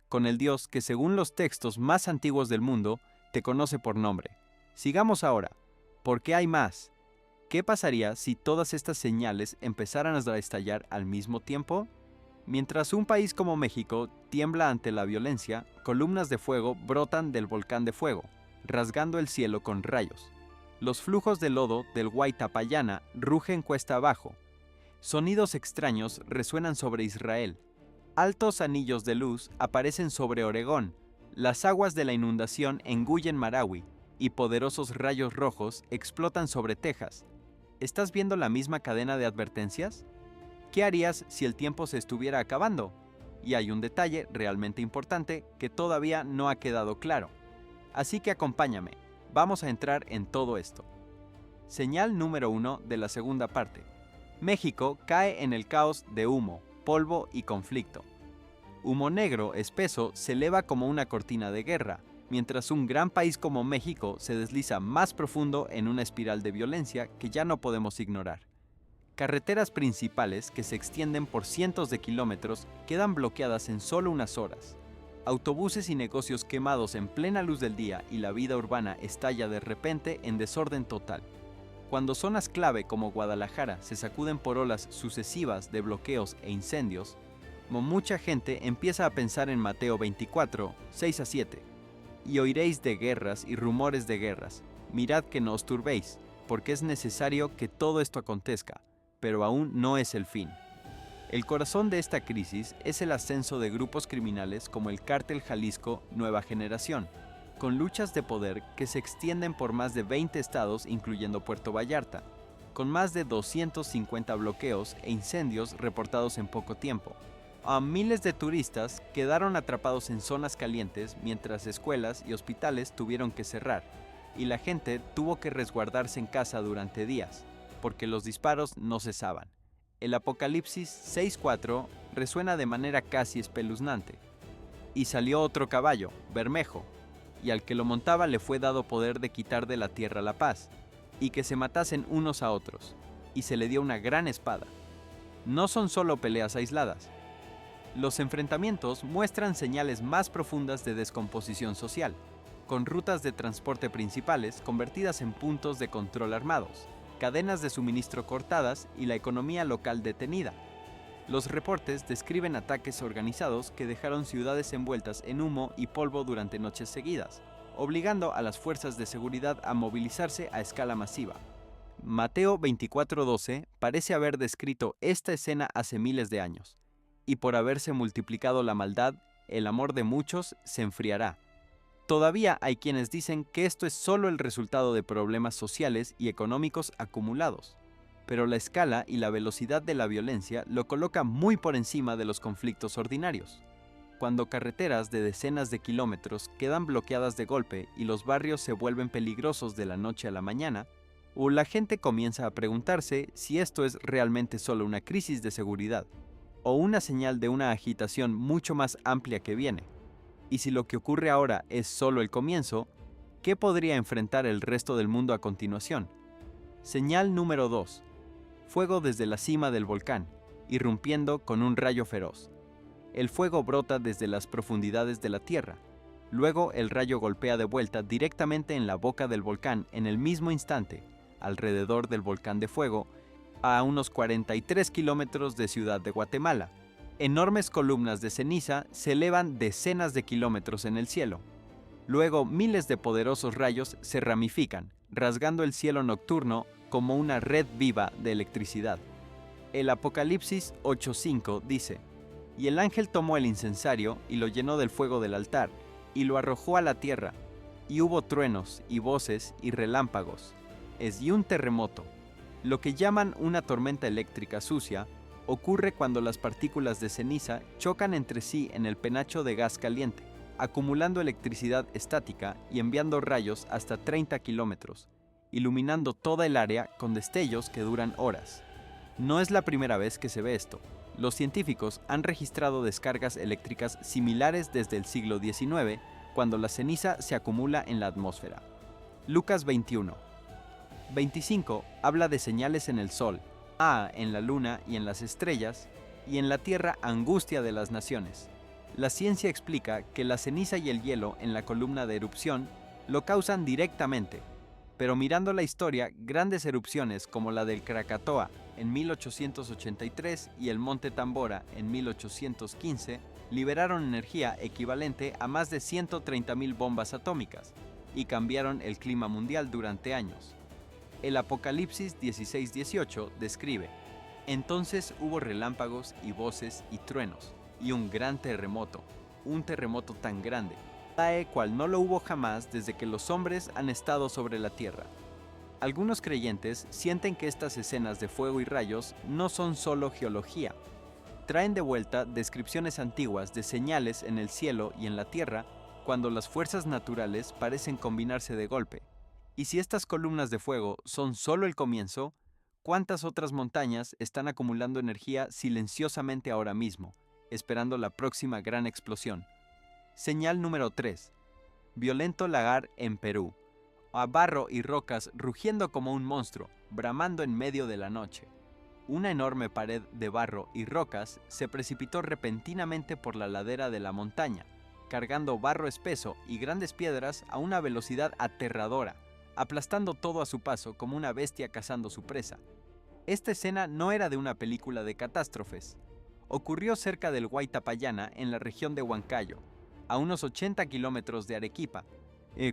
Con el Dios que según los textos más antiguos del mundo, te conoce por nombre. Sigamos ahora. ¿Por qué hay más? ¿Qué pasaría si todas estas señales empezaran a estallar al mismo tiempo? Mientras un país como México tiembla ante la violencia, columnas de fuego brotan del volcán de fuego, rasgando el cielo con rayos. Los flujos de lodo del Huaytapallana rugen cuesta abajo. Sonidos extraños resuenan sobre Israel. Altos anillos de luz aparecen sobre Oregón. Las aguas de la inundación engullen Marawi y poderosos rayos rojos explotan sobre Texas. ¿Estás viendo la misma cadena de advertencias? ¿Qué harías si el tiempo se estuviera acabando? Y hay un detalle realmente importante que todavía no ha quedado claro. Así que acompáñame, vamos a entrar en todo esto. Señal número 1 de la segunda parte. México cae en el caos de humo, polvo y conflicto. Humo negro espeso se eleva como una cortina de guerra, mientras un gran país como México se desliza más profundo en una espiral de violencia que ya no podemos ignorar. Carreteras principales que se extienden por cientos de kilómetros quedan bloqueadas en solo unas horas. Autobuses y negocios quemados en plena luz del día y la vida urbana estalla de repente en desorden total. Cuando zonas clave como Guadalajara se sacuden por olas sucesivas de bloqueos e incendios, mucha gente empieza a pensar en Mateo 24, 6-7. Y oiréis de guerras y rumores de guerras. Mirad que no os turbéis, porque es necesario que todo esto acontezca, pero aún no es el fin. El corazón de esta crisis es el ascenso de grupos criminales como el Cártel Jalisco Nueva Generación, con luchas de poder que se extienden por más de 20 estados incluyendo Puerto Vallarta, con más de 250 bloqueos e incendios reportados en poco tiempo. A miles de turistas quedaron atrapados en zonas calientes mientras escuelas y hospitales tuvieron que cerrar, y la gente tuvo que resguardarse en casa durante días, porque los disparos no cesaban. El Apocalipsis 6:4 resuena de manera casi espeluznante. Y salió otro caballo, Bermejo, y al que lo montaba le fue dado poder de quitar de la tierra la paz, y que se matasen unos a otros, y se le dio una gran espada. No son solo peleas aisladas. Los enfrentamientos muestran señales más profundas de descomposición social, con rutas de transporte principales convertidas en puntos de control armados, cadenas de suministro cortadas y la economía local detenida. Los reportes describen ataques organizados que dejaron ciudades envueltas en humo y polvo durante noches seguidas, obligando a las fuerzas de seguridad a movilizarse a escala masiva. Mateo 24:12 parece haber descrito esta escena hace miles de años. y por haberse multiplicado la maldad, el amor de muchos se enfriará. Todavía hay quienes dicen que esto es solo el resultado de problemas sociales y económicos acumulados, pero la escala y la velocidad de la violencia lo coloca muy por encima de los conflictos ordinarios. Cuando carreteras de decenas de kilómetros quedan bloqueadas de golpe y los barrios se vuelven peligrosos de la noche a la mañana, o la gente comienza a preguntarse si esto es realmente solo una crisis de seguridad, o una señal de una agitación mucho más amplia que viene. Y si lo que ocurre ahora es solo el comienzo, ¿qué podría enfrentar el resto del mundo a continuación? Señal número 2. Fuego desde la cima del volcán, irrumpiendo con un rayo feroz. El fuego brota desde las profundidades de la Tierra. Luego el rayo golpea de vuelta directamente en la boca del volcán en el mismo instante, alrededor del volcán de fuego, a unos 43 kilómetros de Ciudad de Guatemala. Enormes columnas de ceniza se elevan decenas de kilómetros en el cielo. Luego miles de poderosos rayos se ramifican, rasgando el cielo nocturno como una red viva de electricidad. El Apocalipsis 8:5 dice: «Y el ángel tomó el incensario y lo llenó del fuego del altar, y lo arrojó a la tierra, y hubo truenos, y voces, y relámpagos, y un terremoto». Lo que llaman una tormenta eléctrica sucia ocurre cuando las partículas de ceniza chocan entre sí en el penacho de gas caliente, acumulando electricidad estática y enviando rayos hasta 30 kilómetros, iluminando toda el área con destellos que duran horas. No es la primera vez que se ve esto. Los científicos han registrado descargas eléctricas similares desde el siglo XIX, cuando la ceniza se acumula en la atmósfera. Lucas 21:25 habla de señales en el sol, en la luna y en las estrellas, y en la tierra angustia de las naciones. La ciencia explica que la ceniza y el hielo en la columna de erupción lo causan directamente, pero mirando la historia, grandes erupciones como la del Krakatoa en 1883 y el Monte Tambora en 1815 liberaron energía equivalente a más de 130,000 bombas atómicas y cambiaron el clima mundial durante años. El Apocalipsis 16:18 describe: «Entonces hubo relámpagos y voces y truenos, y un gran terremoto, un terremoto tan grande, cual no lo hubo jamás desde que los hombres han estado sobre la tierra». Algunos creyentes sienten que estas escenas de fuego y rayos no son solo geología. Traen de vuelta descripciones antiguas de señales en el cielo y en la tierra cuando las fuerzas naturales parecen combinarse de golpe. Y si estas columnas de fuego son solo el comienzo, ¿cuántas otras montañas están acumulando energía silenciosamente ahora mismo, esperando la próxima gran explosión? Señal número 3. Violento lagar en Perú. A barro y rocas rugiendo como un monstruo, bramando en medio de la noche. Una enorme pared de barro y rocas se precipitó repentinamente por la ladera de la montaña, cargando barro espeso y grandes piedras a una velocidad aterradora, aplastando todo a su paso como una bestia cazando su presa. Esta escena no era de una película de catástrofes. Ocurrió cerca del Huaytapallana, en la región de Huancayo, a unos 80 kilómetros de Arequipa.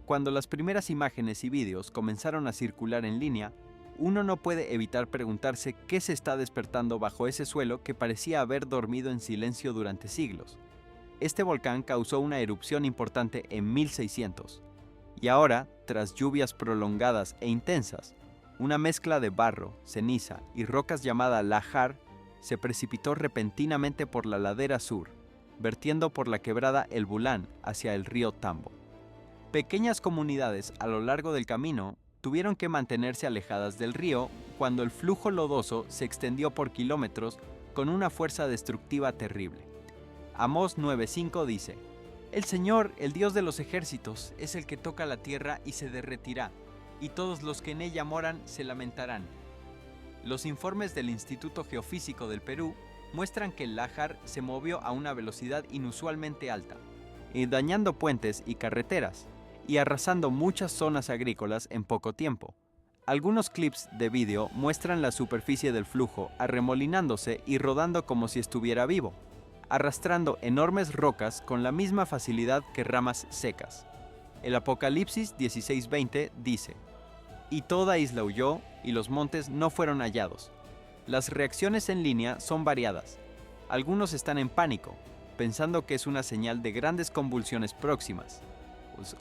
Cuando las primeras imágenes y vídeos comenzaron a circular en línea, uno no puede evitar preguntarse qué se está despertando bajo ese suelo que parecía haber dormido en silencio durante siglos. Este volcán causó una erupción importante en 1600. Y ahora, tras lluvias prolongadas e intensas, una mezcla de barro, ceniza y rocas llamada lajar se precipitó repentinamente por la ladera sur, vertiendo por la quebrada El Bulán hacia el río Tambo. Pequeñas comunidades a lo largo del camino tuvieron que mantenerse alejadas del río cuando el flujo lodoso se extendió por kilómetros con una fuerza destructiva terrible. Amós 9:5 dice: «El Señor, el Dios de los ejércitos, es el que toca la tierra y se derretirá, y todos los que en ella moran se lamentarán». Los informes del Instituto Geofísico del Perú muestran que el lájar se movió a una velocidad inusualmente alta, dañando puentes y carreteras, y arrasando muchas zonas agrícolas en poco tiempo. Algunos clips de vídeo muestran la superficie del flujo arremolinándose y rodando como si estuviera vivo, arrastrando enormes rocas con la misma facilidad que ramas secas. El Apocalipsis 16:20 dice: «Y toda isla huyó, y los montes no fueron hallados». Las reacciones en línea son variadas. Algunos están en pánico, pensando que es una señal de grandes convulsiones próximas.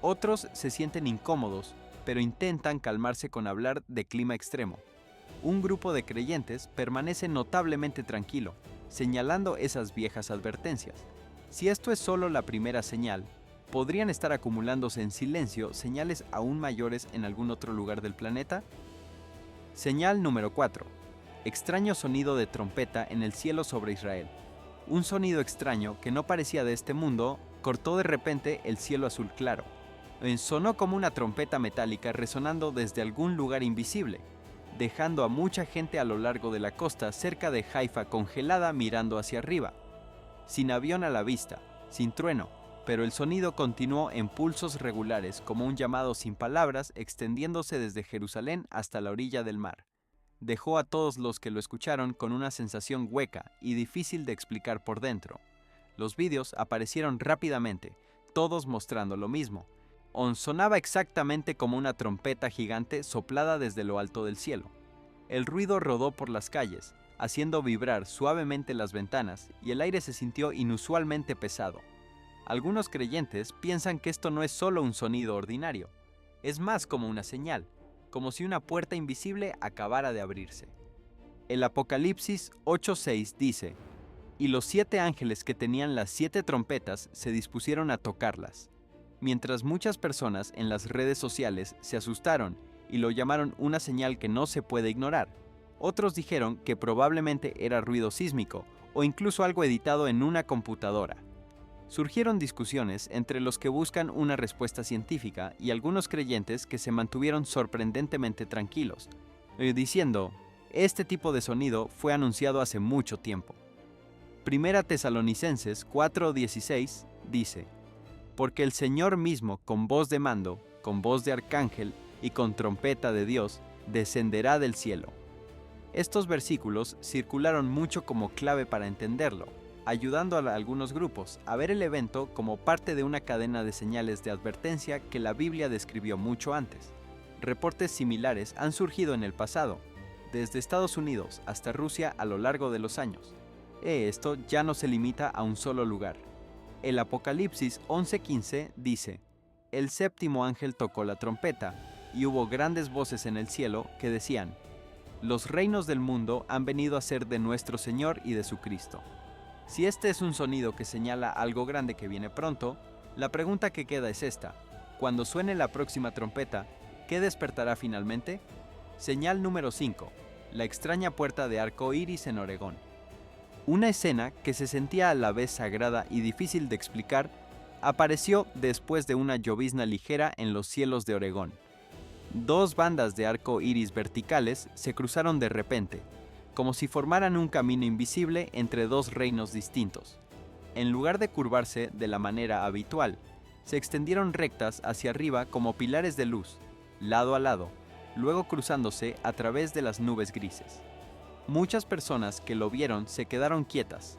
Otros se sienten incómodos, pero intentan calmarse con hablar de clima extremo. Un grupo de creyentes permanece notablemente tranquilo, señalando esas viejas advertencias. Si esto es solo la primera señal, ¿podrían estar acumulándose en silencio señales aún mayores en algún otro lugar del planeta? Señal número 4. Extraño sonido de trompeta en el cielo sobre Israel. Un sonido extraño que no parecía de este mundo cortó de repente el cielo azul claro. Sonó como una trompeta metálica resonando desde algún lugar invisible, dejando a mucha gente a lo largo de la costa cerca de Haifa congelada mirando hacia arriba. Sin avión a la vista, sin trueno, pero el sonido continuó en pulsos regulares como un llamado sin palabras extendiéndose desde Jerusalén hasta la orilla del mar. Dejó a todos los que lo escucharon con una sensación hueca y difícil de explicar por dentro. Los vídeos aparecieron rápidamente, todos mostrando lo mismo. Sonaba exactamente como una trompeta gigante soplada desde lo alto del cielo. El ruido rodó por las calles, haciendo vibrar suavemente las ventanas, y el aire se sintió inusualmente pesado. Algunos creyentes piensan que esto no es solo un sonido ordinario, es más como una señal, como si una puerta invisible acabara de abrirse. El Apocalipsis 8:6 dice: «Y los 7 ángeles que tenían las 7 trompetas se dispusieron a tocarlas». Mientras muchas personas en las redes sociales se asustaron y lo llamaron una señal que no se puede ignorar, otros dijeron que probablemente era ruido sísmico o incluso algo editado en una computadora. Surgieron discusiones entre los que buscan una respuesta científica y algunos creyentes que se mantuvieron sorprendentemente tranquilos, diciendo: «Este tipo de sonido fue anunciado hace mucho tiempo». Primera Tesalonicenses 4:16 dice: «Porque el Señor mismo, con voz de mando, con voz de arcángel y con trompeta de Dios, descenderá del cielo». Estos versículos circularon mucho como clave para entenderlo, ayudando a algunos grupos a ver el evento como parte de una cadena de señales de advertencia que la Biblia describió mucho antes. Reportes similares han surgido en el pasado, desde Estados Unidos hasta Rusia a lo largo de los años. Esto ya no se limita a un solo lugar. El Apocalipsis 11:15 dice: «El séptimo ángel tocó la trompeta, y hubo grandes voces en el cielo que decían: los reinos del mundo han venido a ser de nuestro Señor y de su Cristo». Si este es un sonido que señala algo grande que viene pronto, la pregunta que queda es esta: cuando suene la próxima trompeta, ¿qué despertará finalmente? Señal número 5. La extraña puerta de arco iris en Oregón. Una escena que se sentía a la vez sagrada y difícil de explicar apareció después de una llovizna ligera en los cielos de Oregón. 2 bandas de arco iris verticales se cruzaron de repente, como si formaran un camino invisible entre 2 reinos distintos. En lugar de curvarse de la manera habitual, se extendieron rectas hacia arriba como pilares de luz, lado a lado, luego cruzándose a través de las nubes grises. Muchas personas que lo vieron se quedaron quietas,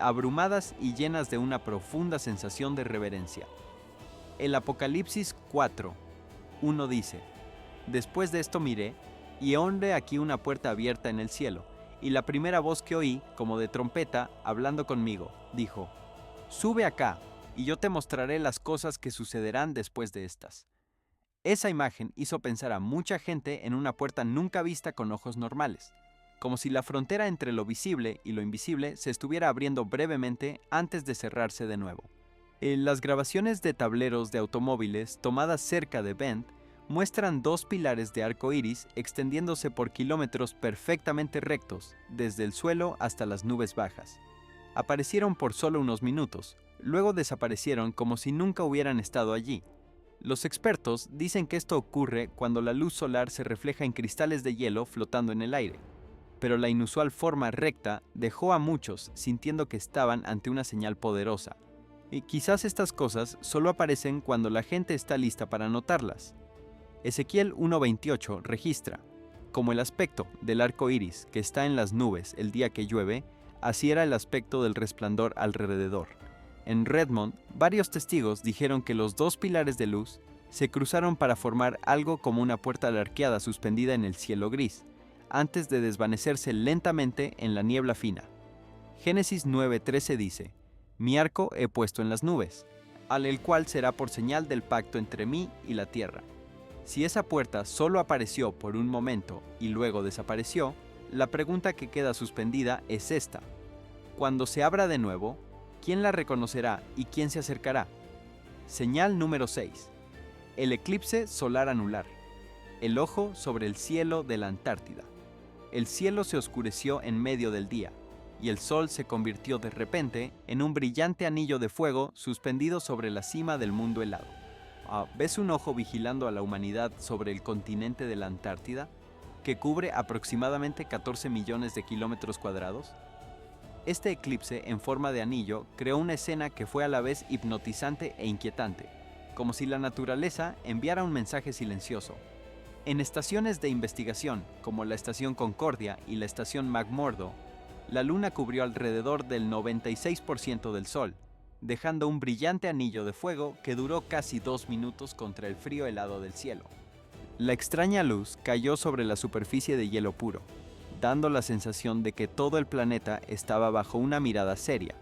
abrumadas y llenas de una profunda sensación de reverencia. El Apocalipsis 4:1 dice: «Después de esto miré, y honré aquí una puerta abierta en el cielo, y la primera voz que oí, como de trompeta, hablando conmigo, dijo: sube acá, y yo te mostraré las cosas que sucederán después de estas». Esa imagen hizo pensar a mucha gente en una puerta nunca vista con ojos normales, como si la frontera entre lo visible y lo invisible se estuviera abriendo brevemente antes de cerrarse de nuevo. Las grabaciones de tableros de automóviles tomadas cerca de Bend muestran 2 pilares de arco iris extendiéndose por kilómetros perfectamente rectos, desde el suelo hasta las nubes bajas. Aparecieron por solo unos minutos, luego desaparecieron como si nunca hubieran estado allí. Los expertos dicen que esto ocurre cuando la luz solar se refleja en cristales de hielo flotando en el aire, pero la inusual forma recta dejó a muchos sintiendo que estaban ante una señal poderosa. Y quizás estas cosas solo aparecen cuando la gente está lista para notarlas. Ezequiel 1:28 registra: como el aspecto del arco iris que está en las nubes el día que llueve, así era el aspecto del resplandor alrededor. En Redmond, varios testigos dijeron que los 2 pilares de luz se cruzaron para formar algo como una puerta arqueada suspendida en el cielo gris, antes de desvanecerse lentamente en la niebla fina. Génesis 9:13 dice: Mi arco he puesto en las nubes, el cual será por señal del pacto entre mí y la tierra. Si esa puerta solo apareció por un momento y luego desapareció, la pregunta que queda suspendida es esta: cuando se abra de nuevo, ¿quién la reconocerá y quién se acercará? Señal número 6. El eclipse solar anular. El ojo sobre el cielo de la Antártida. El cielo se oscureció en medio del día, y el sol se convirtió de repente en un brillante anillo de fuego suspendido sobre la cima del mundo helado. ¿Ves un ojo vigilando a la humanidad sobre el continente de la Antártida, que cubre aproximadamente 14 millones de kilómetros cuadrados? Este eclipse en forma de anillo creó una escena que fue a la vez hipnotizante e inquietante, como si la naturaleza enviara un mensaje silencioso. En estaciones de investigación, como la Estación Concordia y la Estación McMurdo, la Luna cubrió alrededor del 96% del Sol, dejando un brillante anillo de fuego que duró casi 2 minutos contra el frío helado del cielo. La extraña luz cayó sobre la superficie de hielo puro, dando la sensación de que todo el planeta estaba bajo una mirada seria.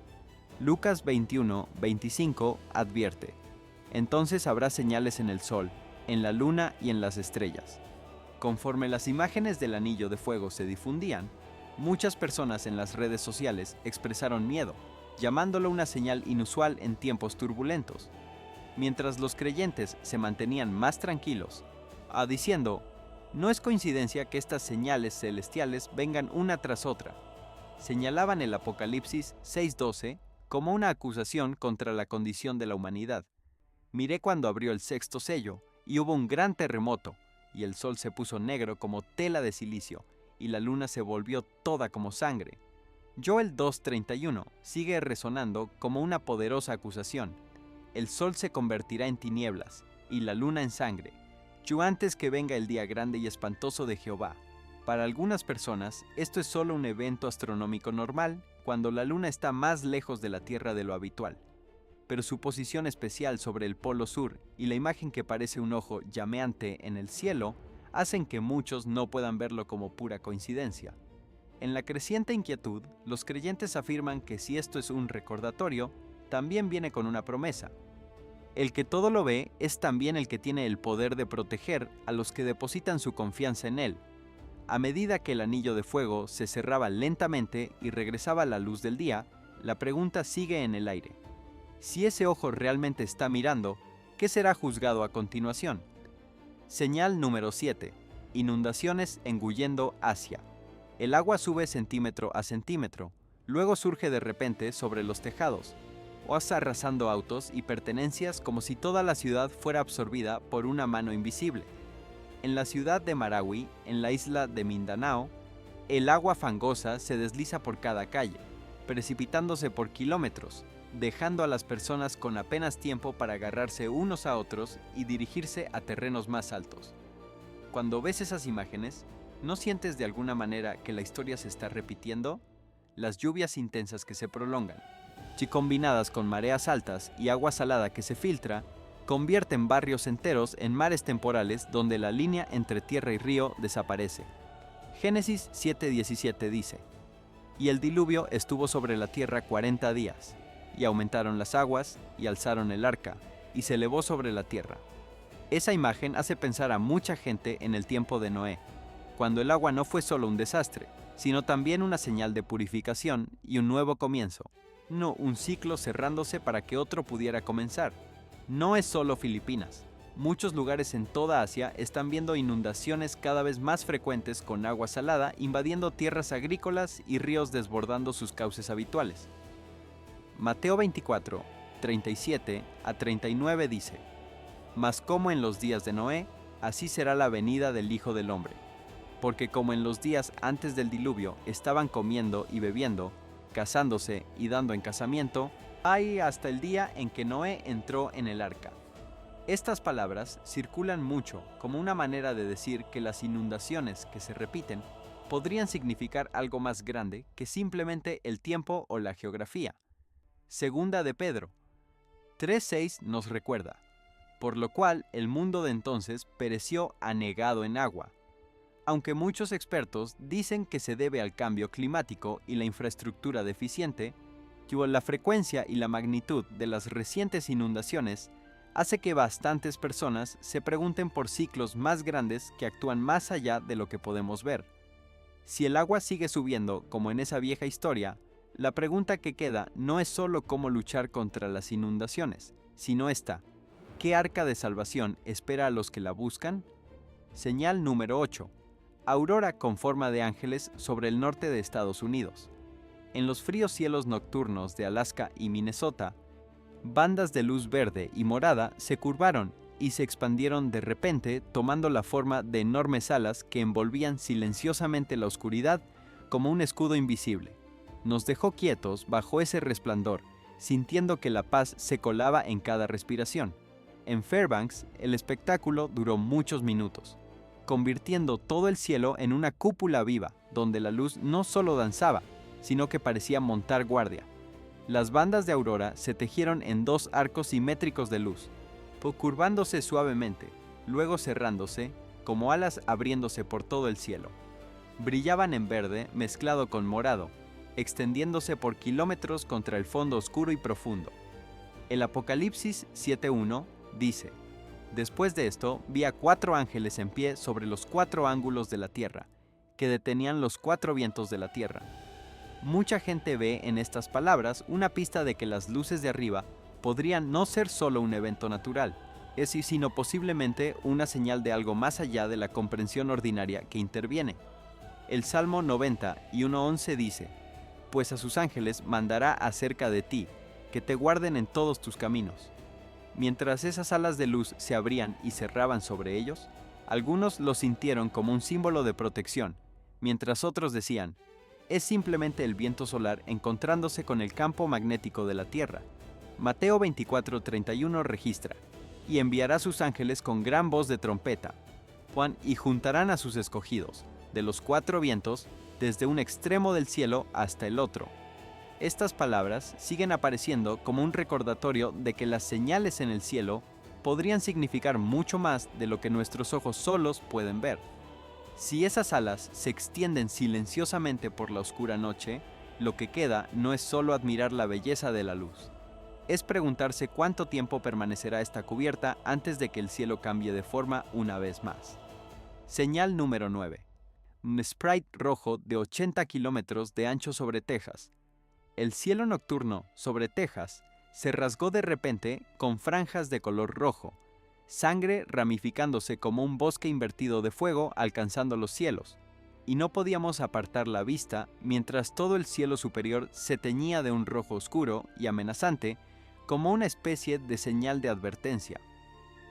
Lucas 21:25 advierte: entonces habrá señales en el sol, en la luna y en las estrellas. Conforme las imágenes del anillo de fuego se difundían, muchas personas en las redes sociales expresaron miedo, llamándolo una señal inusual en tiempos turbulentos, mientras los creyentes se mantenían más tranquilos, diciendo: no es coincidencia que estas señales celestiales vengan una tras otra. Señalaban el Apocalipsis 6:12 como una acusación contra la condición de la humanidad. Miré cuando abrió el sexto sello, y hubo un gran terremoto, y el sol se puso negro como tela de silicio, y la luna se volvió toda como sangre. Joel 2:31 sigue resonando como una poderosa acusación. El sol se convertirá en tinieblas, y la luna en sangre, antes que venga el día grande y espantoso de Jehová. Para algunas personas, esto es solo un evento astronómico normal, cuando la luna está más lejos de la Tierra de lo habitual. Pero su posición especial sobre el polo sur y la imagen que parece un ojo llameante en el cielo hacen que muchos no puedan verlo como pura coincidencia. En la creciente inquietud, los creyentes afirman que si esto es un recordatorio, también viene con una promesa. El que todo lo ve es también el que tiene el poder de proteger a los que depositan su confianza en él. A medida que el anillo de fuego se cerraba lentamente y regresaba la luz del día, la pregunta sigue en el aire. Si ese ojo realmente está mirando, ¿qué será juzgado a continuación? Señal número 7. Inundaciones engullendo Asia. El agua sube centímetro a centímetro, luego surge de repente sobre los tejados, arrasando autos y pertenencias como si toda la ciudad fuera absorbida por una mano invisible. En la ciudad de Marawi, en la isla de Mindanao, el agua fangosa se desliza por cada calle, precipitándose por kilómetros, dejando a las personas con apenas tiempo para agarrarse unos a otros y dirigirse a terrenos más altos. Cuando ves esas imágenes, ¿no sientes de alguna manera que la historia se está repitiendo? Las lluvias intensas que se prolongan, si combinadas con mareas altas y agua salada que se filtra, convierten barrios enteros en mares temporales donde la línea entre tierra y río desaparece. Génesis 7:17 dice: y el diluvio estuvo sobre la tierra 40 días, y aumentaron las aguas, y alzaron el arca, y se elevó sobre la tierra. Esa imagen hace pensar a mucha gente en el tiempo de Noé, cuando el agua no fue solo un desastre, sino también una señal de purificación y un nuevo comienzo. No un ciclo cerrándose para que otro pudiera comenzar. No es solo Filipinas. Muchos lugares en toda Asia están viendo inundaciones cada vez más frecuentes con agua salada invadiendo tierras agrícolas y ríos desbordando sus cauces habituales. Mateo 24, 37 a 39 dice: mas como en los días de Noé, así será la venida del Hijo del Hombre. Porque como en los días antes del diluvio estaban comiendo y bebiendo, casándose y dando en casamiento, hay hasta el día en que Noé entró en el arca. Estas palabras circulan mucho como una manera de decir que las inundaciones que se repiten podrían significar algo más grande que simplemente el tiempo o la geografía. Segunda de Pedro 3:6 nos recuerda: por lo cual el mundo de entonces pereció anegado en agua. Aunque muchos expertos dicen que se debe al cambio climático y la infraestructura deficiente, la frecuencia y la magnitud de las recientes inundaciones hace que bastantes personas se pregunten por ciclos más grandes que actúan más allá de lo que podemos ver. Si el agua sigue subiendo como en esa vieja historia, la pregunta que queda no es solo cómo luchar contra las inundaciones, sino esta: ¿qué arca de salvación espera a los que la buscan? Señal número 8. Aurora con forma de ángeles sobre el norte de Estados Unidos. En los fríos cielos nocturnos de Alaska y Minnesota, bandas de luz verde y morada se curvaron y se expandieron de repente, tomando la forma de enormes alas que envolvían silenciosamente la oscuridad como un escudo invisible. Nos dejó quietos bajo ese resplandor, sintiendo que la paz se colaba en cada respiración. En Fairbanks, el espectáculo duró muchos minutos, convirtiendo todo el cielo en una cúpula viva, donde la luz no solo danzaba, sino que parecía montar guardia. Las bandas de aurora se tejieron en dos arcos simétricos de luz, curvándose suavemente, luego cerrándose, como alas abriéndose por todo el cielo. Brillaban en verde mezclado con morado, extendiéndose por kilómetros contra el fondo oscuro y profundo. El Apocalipsis 7:1 dice: Después de esto, vi a 4 ángeles en pie sobre los 4 ángulos de la tierra, que detenían los 4 vientos de la tierra. Mucha gente ve en estas palabras una pista de que las luces de arriba podrían no ser solo un evento natural, sino posiblemente una señal de algo más allá de la comprensión ordinaria que interviene. El Salmo 90 y 1:11 dice: Pues a sus ángeles mandará acerca de ti, que te guarden en todos tus caminos. Mientras esas alas de luz se abrían y cerraban sobre ellos, algunos lo sintieron como un símbolo de protección, mientras otros decían: es simplemente el viento solar encontrándose con el campo magnético de la Tierra. Mateo 24:31 registra: y enviará sus ángeles con gran voz de trompeta, y juntarán a sus escogidos, de los 4 vientos, desde un extremo del cielo hasta el otro. Estas palabras siguen apareciendo como un recordatorio de que las señales en el cielo podrían significar mucho más de lo que nuestros ojos solos pueden ver. Si esas alas se extienden silenciosamente por la oscura noche, lo que queda no es solo admirar la belleza de la luz. Es preguntarse cuánto tiempo permanecerá esta cubierta antes de que el cielo cambie de forma una vez más. Señal número 9. Un sprite rojo de 80 kilómetros de ancho sobre Texas. El cielo nocturno sobre Texas se rasgó de repente con franjas de color rojo, sangre ramificándose como un bosque invertido de fuego alcanzando los cielos, y no podíamos apartar la vista mientras todo el cielo superior se teñía de un rojo oscuro y amenazante como una especie de señal de advertencia.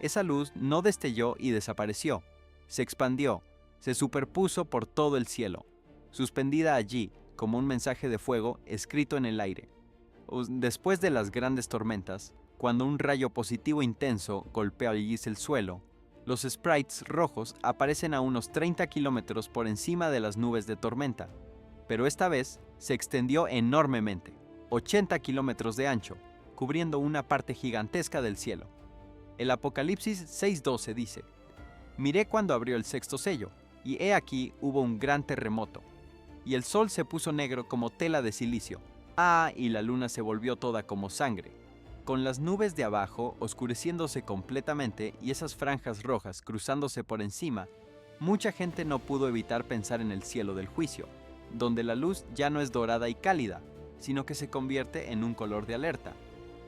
Esa luz no destelló y desapareció, se expandió, se superpuso por todo el cielo, suspendida allí como un mensaje de fuego escrito en el aire. Después de las grandes tormentas, cuando un rayo positivo intenso golpea allí el suelo, los sprites rojos aparecen a unos 30 kilómetros por encima de las nubes de tormenta, pero esta vez se extendió enormemente, 80 kilómetros de ancho, cubriendo una parte gigantesca del cielo. El Apocalipsis 6:12 dice: Miré cuando abrió el 6º sello, y he aquí hubo un gran terremoto, y el sol se puso negro como tela de silicio. Y la luna se volvió toda como sangre, con las nubes de abajo oscureciéndose completamente y esas franjas rojas cruzándose por encima. Mucha gente no pudo evitar pensar en el cielo del juicio, donde la luz ya no es dorada y cálida, sino que se convierte en un color de alerta.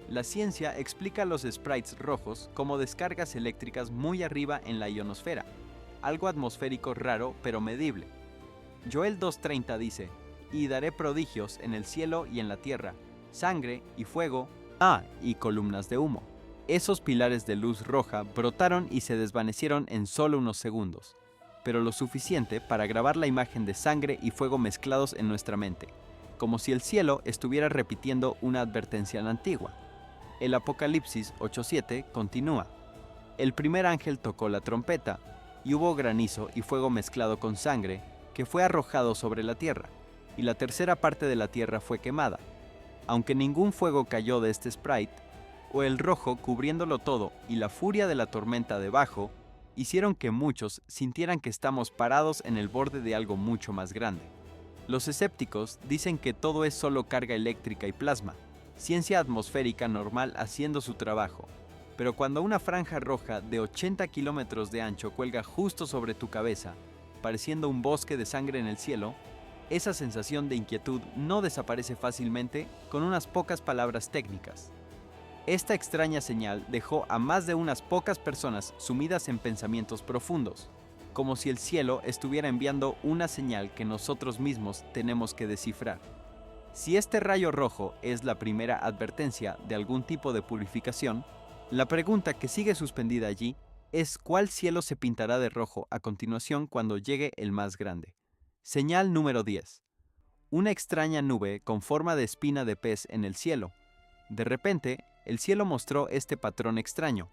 La ciencia explica los sprites rojos como descargas eléctricas muy arriba en la ionosfera, algo atmosférico raro pero medible. Joel 2:30 dice: y daré prodigios en el cielo y en la tierra, sangre y fuego, y columnas de humo. Esos pilares de luz roja brotaron y se desvanecieron en solo unos segundos, pero lo suficiente para grabar la imagen de sangre y fuego mezclados en nuestra mente, como si el cielo estuviera repitiendo una advertencia antigua. El Apocalipsis 8:7 continúa: el primer ángel tocó la trompeta, y hubo granizo y fuego mezclado con sangre, que fue arrojado sobre la tierra, y la tercera parte de la tierra fue quemada. Aunque ningún fuego cayó de este sprite, o el rojo cubriéndolo todo y la furia de la tormenta debajo, hicieron que muchos sintieran que estamos parados en el borde de algo mucho más grande. Los escépticos dicen que todo es solo carga eléctrica y plasma, ciencia atmosférica normal haciendo su trabajo. Pero cuando una franja roja de 80 kilómetros de ancho cuelga justo sobre tu cabeza, pareciendo un bosque de sangre en el cielo, esa sensación de inquietud no desaparece fácilmente con unas pocas palabras técnicas. Esta extraña señal dejó a más de unas pocas personas sumidas en pensamientos profundos, como si el cielo estuviera enviando una señal que nosotros mismos tenemos que descifrar. Si este rayo rojo es la primera advertencia de algún tipo de purificación, la pregunta que sigue suspendida allí es ¿cuál cielo se pintará de rojo a continuación cuando llegue el más grande? Señal número 10. Una extraña nube con forma de espina de pez en el cielo. De repente, el cielo mostró este patrón extraño,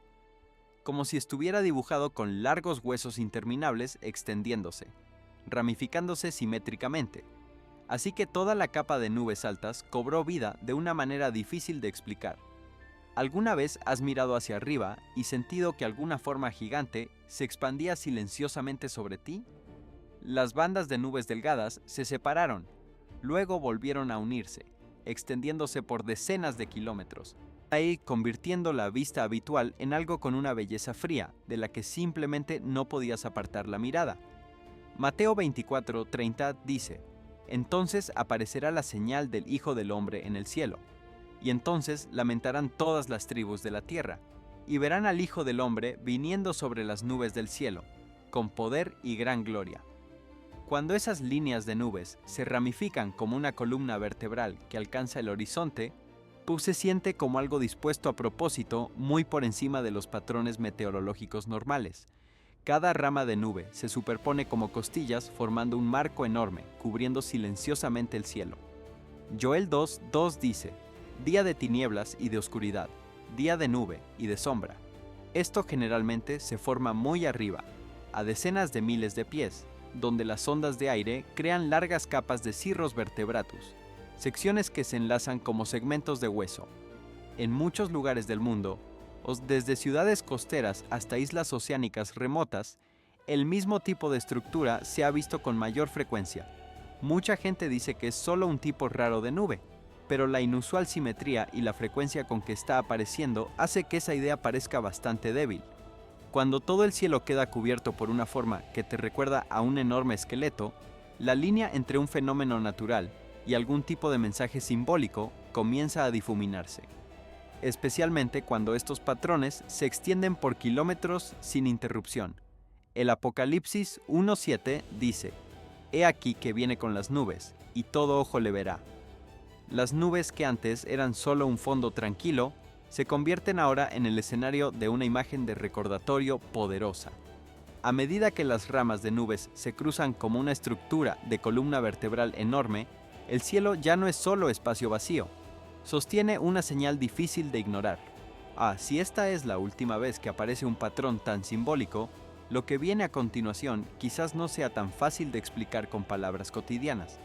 como si estuviera dibujado con largos huesos interminables extendiéndose, ramificándose simétricamente. Así que toda la capa de nubes altas cobró vida de una manera difícil de explicar. ¿Alguna vez has mirado hacia arriba y sentido que alguna forma gigante se expandía silenciosamente sobre ti? Las bandas de nubes delgadas se separaron, luego volvieron a unirse, extendiéndose por decenas de kilómetros, ahí convirtiendo la vista habitual en algo con una belleza fría, de la que simplemente no podías apartar la mirada. Mateo 24:30 dice: «Entonces aparecerá la señal del Hijo del Hombre en el cielo, y entonces lamentarán todas las tribus de la tierra, y verán al Hijo del Hombre viniendo sobre las nubes del cielo, con poder y gran gloria». Cuando esas líneas de nubes se ramifican como una columna vertebral que alcanza el horizonte, se siente como algo dispuesto a propósito muy por encima de los patrones meteorológicos normales. Cada rama de nube se superpone como costillas formando un marco enorme, cubriendo silenciosamente el cielo. Joel 2:2 dice: «Día de tinieblas y de oscuridad, día de nube y de sombra». Esto generalmente se forma muy arriba, a decenas de miles de pies, donde las ondas de aire crean largas capas de cirrus vertebratus, secciones que se enlazan como segmentos de hueso. En muchos lugares del mundo, desde ciudades costeras hasta islas oceánicas remotas, el mismo tipo de estructura se ha visto con mayor frecuencia. Mucha gente dice que es solo un tipo raro de nube, pero la inusual simetría y la frecuencia con que está apareciendo hace que esa idea parezca bastante débil. Cuando todo el cielo queda cubierto por una forma que te recuerda a un enorme esqueleto, la línea entre un fenómeno natural y algún tipo de mensaje simbólico comienza a difuminarse, especialmente cuando estos patrones se extienden por kilómetros sin interrupción. El Apocalipsis 1:7 dice: «He aquí que viene con las nubes, y todo ojo le verá». Las nubes que antes eran solo un fondo tranquilo, se convierten ahora en el escenario de una imagen de recordatorio poderosa. A medida que las ramas de nubes se cruzan como una estructura de columna vertebral enorme, el cielo ya no es solo espacio vacío, sostiene una señal difícil de ignorar. Si esta es la última vez que aparece un patrón tan simbólico, lo que viene a continuación quizás no sea tan fácil de explicar con palabras cotidianas.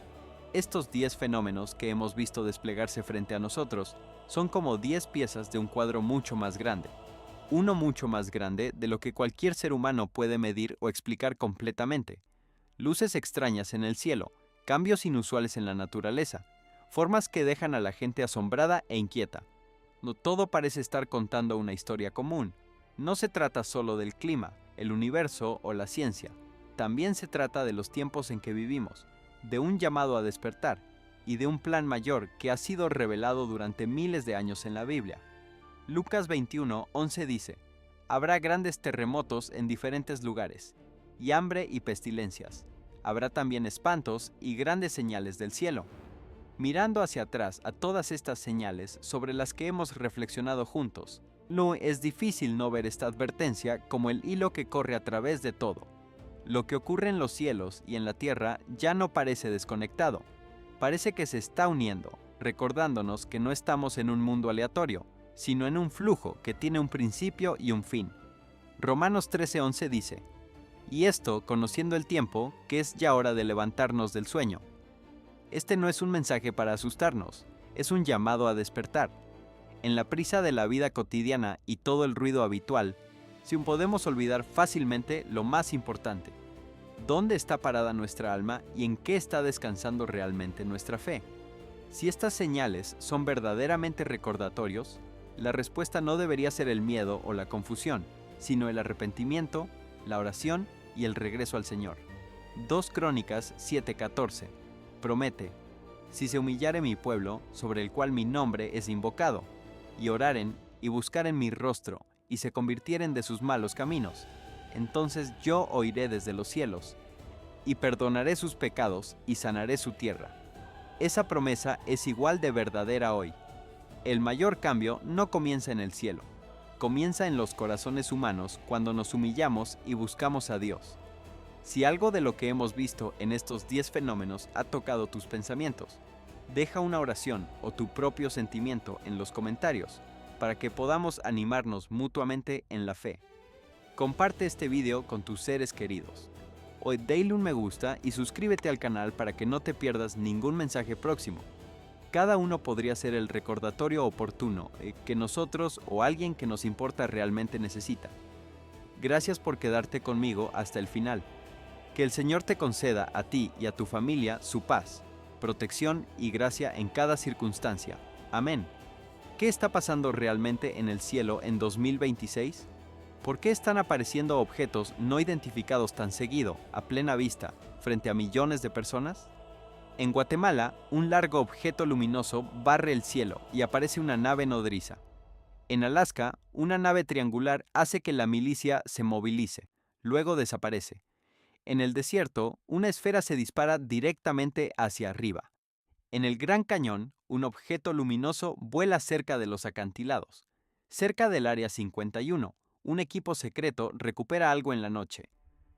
Estos 10 fenómenos que hemos visto desplegarse frente a nosotros son como 10 piezas de un cuadro mucho más grande. Uno mucho más grande de lo que cualquier ser humano puede medir o explicar completamente. Luces extrañas en el cielo, cambios inusuales en la naturaleza, formas que dejan a la gente asombrada e inquieta. No todo parece estar contando una historia común. No se trata solo del clima, el universo o la ciencia. También se trata de los tiempos en que vivimos, de un llamado a despertar y de un plan mayor que ha sido revelado durante miles de años en la Biblia. Lucas 21:11 dice: «Habrá grandes terremotos en diferentes lugares, y hambre y pestilencias. Habrá también espantos y grandes señales del cielo». Mirando hacia atrás a todas estas señales sobre las que hemos reflexionado juntos, no es difícil no ver esta advertencia como el hilo que corre a través de todo. Lo que ocurre en los cielos y en la tierra ya no parece desconectado. Parece que se está uniendo, recordándonos que no estamos en un mundo aleatorio, sino en un flujo que tiene un principio y un fin. Romanos 13:11 dice: «Y esto, conociendo el tiempo, que es ya hora de levantarnos del sueño». Este no es un mensaje para asustarnos, es un llamado a despertar. En la prisa de la vida cotidiana y todo el ruido habitual, si podemos olvidar fácilmente lo más importante. ¿Dónde está parada nuestra alma y en qué está descansando realmente nuestra fe? Si estas señales son verdaderamente recordatorios, la respuesta no debería ser el miedo o la confusión, sino el arrepentimiento, la oración y el regreso al Señor. 2 Crónicas 7:14 promete: si se humillare mi pueblo, sobre el cual mi nombre es invocado, y oraren y buscaren mi rostro, y se convirtieren de sus malos caminos, entonces yo oiré desde los cielos, y perdonaré sus pecados y sanaré su tierra. Esa promesa es igual de verdadera hoy. El mayor cambio no comienza en el cielo, comienza en los corazones humanos cuando nos humillamos y buscamos a Dios. Si algo de lo que hemos visto en estos 10 fenómenos ha tocado tus pensamientos, deja una oración o tu propio sentimiento en los comentarios para que podamos animarnos mutuamente en la fe. Comparte este video con tus seres queridos. O dale un me gusta y suscríbete al canal para que no te pierdas ningún mensaje próximo. Cada uno podría ser el recordatorio oportuno que nosotros o alguien que nos importa realmente necesita. Gracias por quedarte conmigo hasta el final. Que el Señor te conceda a ti y a tu familia su paz, protección y gracia en cada circunstancia. Amén. ¿Qué está pasando realmente en el cielo en 2026? ¿Por qué están apareciendo objetos no identificados tan seguido, a plena vista, frente a millones de personas? En Guatemala, un largo objeto luminoso barre el cielo y aparece una nave nodriza. En Alaska, una nave triangular hace que la milicia se movilice, luego desaparece. En el desierto, una esfera se dispara directamente hacia arriba. En el Gran Cañón, un objeto luminoso vuela cerca de los acantilados. Cerca del Área 51, un equipo secreto recupera algo en la noche.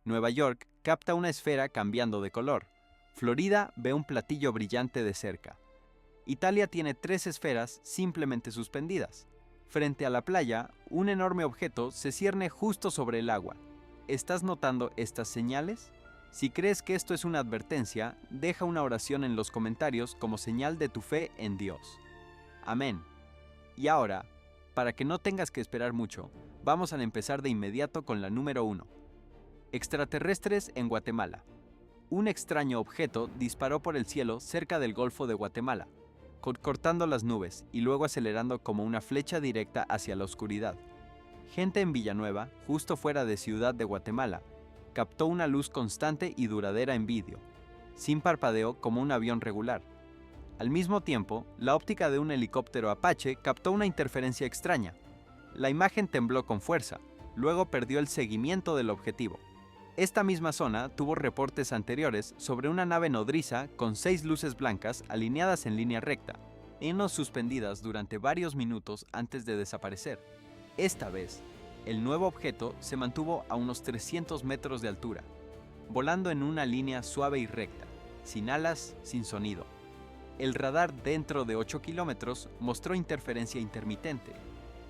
Nueva York capta una esfera cambiando de color. Florida ve un platillo brillante de cerca. Italia tiene 3 esferas simplemente suspendidas. Frente a la playa, un enorme objeto se cierne justo sobre el agua. ¿Estás notando estas señales? Si crees que esto es una advertencia, deja una oración en los comentarios como señal de tu fe en Dios. Amén. Y ahora, para que no tengas que esperar mucho, vamos a empezar de inmediato con la número 1. Extraterrestres en Guatemala. Un extraño objeto disparó por el cielo cerca del Golfo de Guatemala, cortando las nubes y luego acelerando como una flecha directa hacia la oscuridad. Gente en Villanueva, justo fuera de Ciudad de Guatemala, captó una luz constante y duradera en vídeo, sin parpadeo como un avión regular. Al mismo tiempo, la óptica de un helicóptero Apache captó una interferencia extraña. La imagen tembló con fuerza, luego perdió el seguimiento del objetivo. Esta misma zona tuvo reportes anteriores sobre una nave nodriza con 6 luces blancas alineadas en línea recta, y no suspendidas durante varios minutos antes de desaparecer. Esta vez, el nuevo objeto se mantuvo a unos 300 metros de altura, volando en una línea suave y recta, sin alas, sin sonido. El radar dentro de 8 kilómetros mostró interferencia intermitente.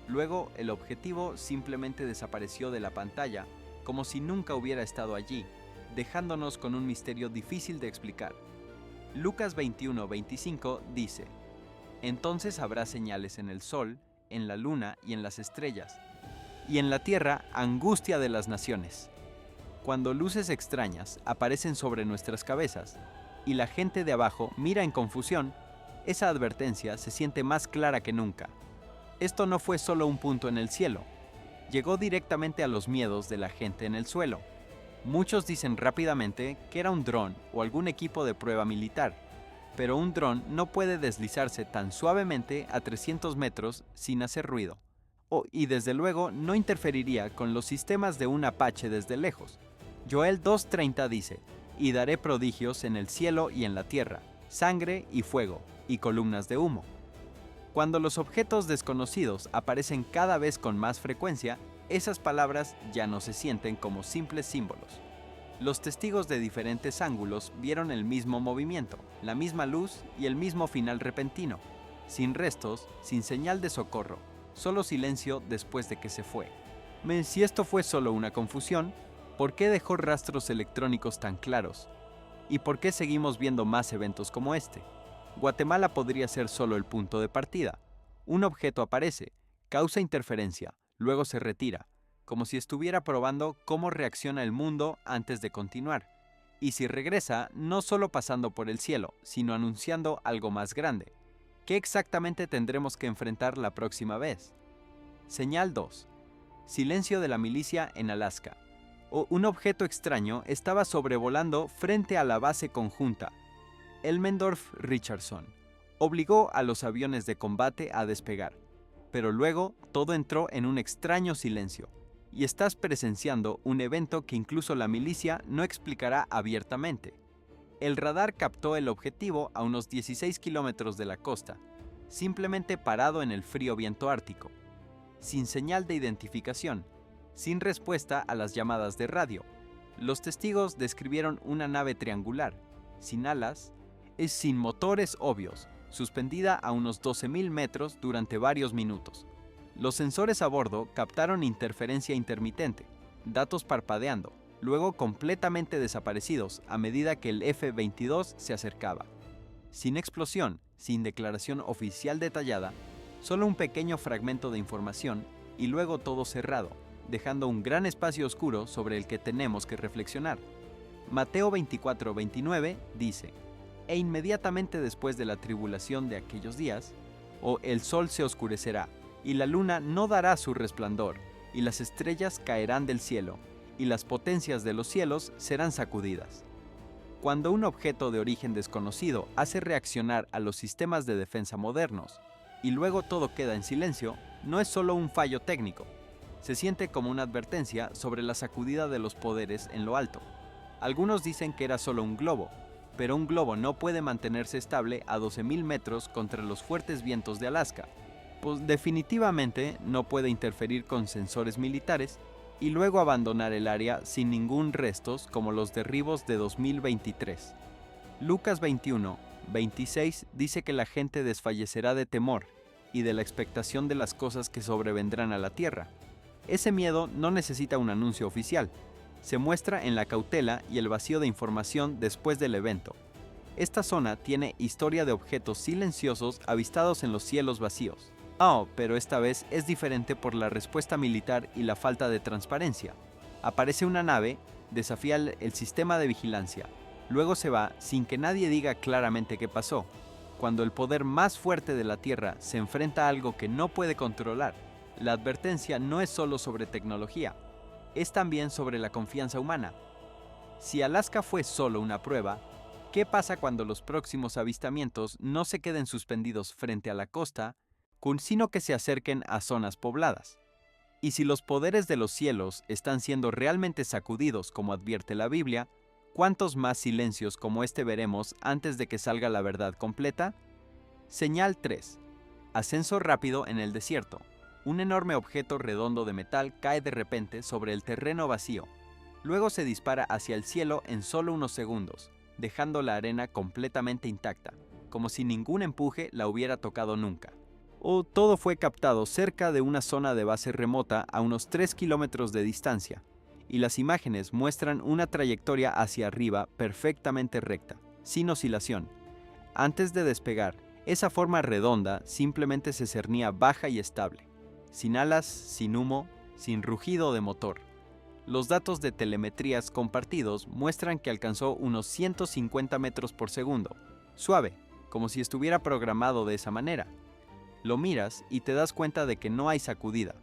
Luego, el objetivo simplemente desapareció de la pantalla, como si nunca hubiera estado allí, dejándonos con un misterio difícil de explicar. Lucas 21:25 dice: Entonces habrá señales en el sol, en la luna y en las estrellas, y en la tierra angustia de las naciones. Cuando luces extrañas aparecen sobre nuestras cabezas y la gente de abajo mira en confusión, esa advertencia se siente más clara que nunca. Esto no fue solo un punto en el cielo, llegó directamente a los miedos de la gente en el suelo. Muchos dicen rápidamente que era un dron o algún equipo de prueba militar, pero un dron no puede deslizarse tan suavemente a 300 metros sin hacer ruido. Y desde luego no interferiría con los sistemas de un Apache desde lejos. Joel 2:30 dice: Y daré prodigios en el cielo y en la tierra, sangre y fuego, y columnas de humo. Cuando los objetos desconocidos aparecen cada vez con más frecuencia, esas palabras ya no se sienten como simples símbolos. Los testigos de diferentes ángulos vieron el mismo movimiento, la misma luz y el mismo final repentino, sin restos, sin señal de socorro, solo silencio después de que se fue. Si esto fue solo una confusión, ¿por qué dejó rastros electrónicos tan claros? ¿Y por qué seguimos viendo más eventos como este? Guatemala podría ser solo el punto de partida. Un objeto aparece, causa interferencia, luego se retira, como si estuviera probando cómo reacciona el mundo antes de continuar. Y si regresa, no solo pasando por el cielo, sino anunciando algo más grande. ¿Qué exactamente tendremos que enfrentar la próxima vez? Señal 2. Silencio de la milicia en Alaska. Un objeto extraño estaba sobrevolando frente a la base conjunta. Elmendorf-Richardson obligó a los aviones de combate a despegar, pero luego todo entró en un extraño silencio, y estás presenciando un evento que incluso la milicia no explicará abiertamente. El radar captó el objetivo a unos 16 kilómetros de la costa, simplemente parado en el frío viento ártico, sin señal de identificación, sin respuesta a las llamadas de radio. Los testigos describieron una nave triangular, sin alas, sin motores obvios, suspendida a unos 12.000 metros durante varios minutos. Los sensores a bordo captaron interferencia intermitente, datos parpadeando, luego completamente desaparecidos a medida que el F-22 se acercaba. Sin explosión, sin declaración oficial detallada, solo un pequeño fragmento de información y luego todo cerrado, dejando un gran espacio oscuro sobre el que tenemos que reflexionar. Mateo 24:29 dice: «E inmediatamente después de la tribulación de aquellos días, el sol se oscurecerá, y la luna no dará su resplandor, y las estrellas caerán del cielo, y las potencias de los cielos serán sacudidas». Cuando un objeto de origen desconocido hace reaccionar a los sistemas de defensa modernos, y luego todo queda en silencio, no es solo un fallo técnico. Se siente como una advertencia sobre la sacudida de los poderes en lo alto. Algunos dicen que era solo un globo, pero un globo no puede mantenerse estable a 12.000 metros contra los fuertes vientos de Alaska, pues definitivamente no puede interferir con sensores militares y luego abandonar el área sin ningún restos como los derribos de 2023. Lucas 21:26 dice que la gente desfallecerá de temor y de la expectación de las cosas que sobrevendrán a la tierra. Ese miedo no necesita un anuncio oficial. Se muestra en la cautela y el vacío de información después del evento. Esta zona tiene historia de objetos silenciosos avistados en los cielos vacíos. Pero esta vez es diferente por la respuesta militar y la falta de transparencia. Aparece una nave, desafía el sistema de vigilancia, luego se va sin que nadie diga claramente qué pasó. Cuando el poder más fuerte de la Tierra se enfrenta a algo que no puede controlar, la advertencia no es solo sobre tecnología, es también sobre la confianza humana. Si Alaska fue solo una prueba, ¿qué pasa cuando los próximos avistamientos no se queden suspendidos frente a la costa, sino que se acerquen a zonas pobladas? Y si los poderes de los cielos están siendo realmente sacudidos como advierte la Biblia, ¿cuántos más silencios como este veremos antes de que salga la verdad completa? Señal 3. Ascenso rápido en el desierto. Un enorme objeto redondo de metal cae de repente sobre el terreno vacío. Luego se dispara hacia el cielo en solo unos segundos, dejando la arena completamente intacta, como si ningún empuje la hubiera tocado nunca. Todo fue captado cerca de una zona de base remota a unos 3 kilómetros de distancia, y las imágenes muestran una trayectoria hacia arriba perfectamente recta, sin oscilación. Antes de despegar, esa forma redonda simplemente se cernía baja y estable, sin alas, sin humo, sin rugido de motor. Los datos de telemetrías compartidos muestran que alcanzó unos 150 metros por segundo, suave, como si estuviera programado de esa manera. Lo miras y te das cuenta de que no hay sacudida.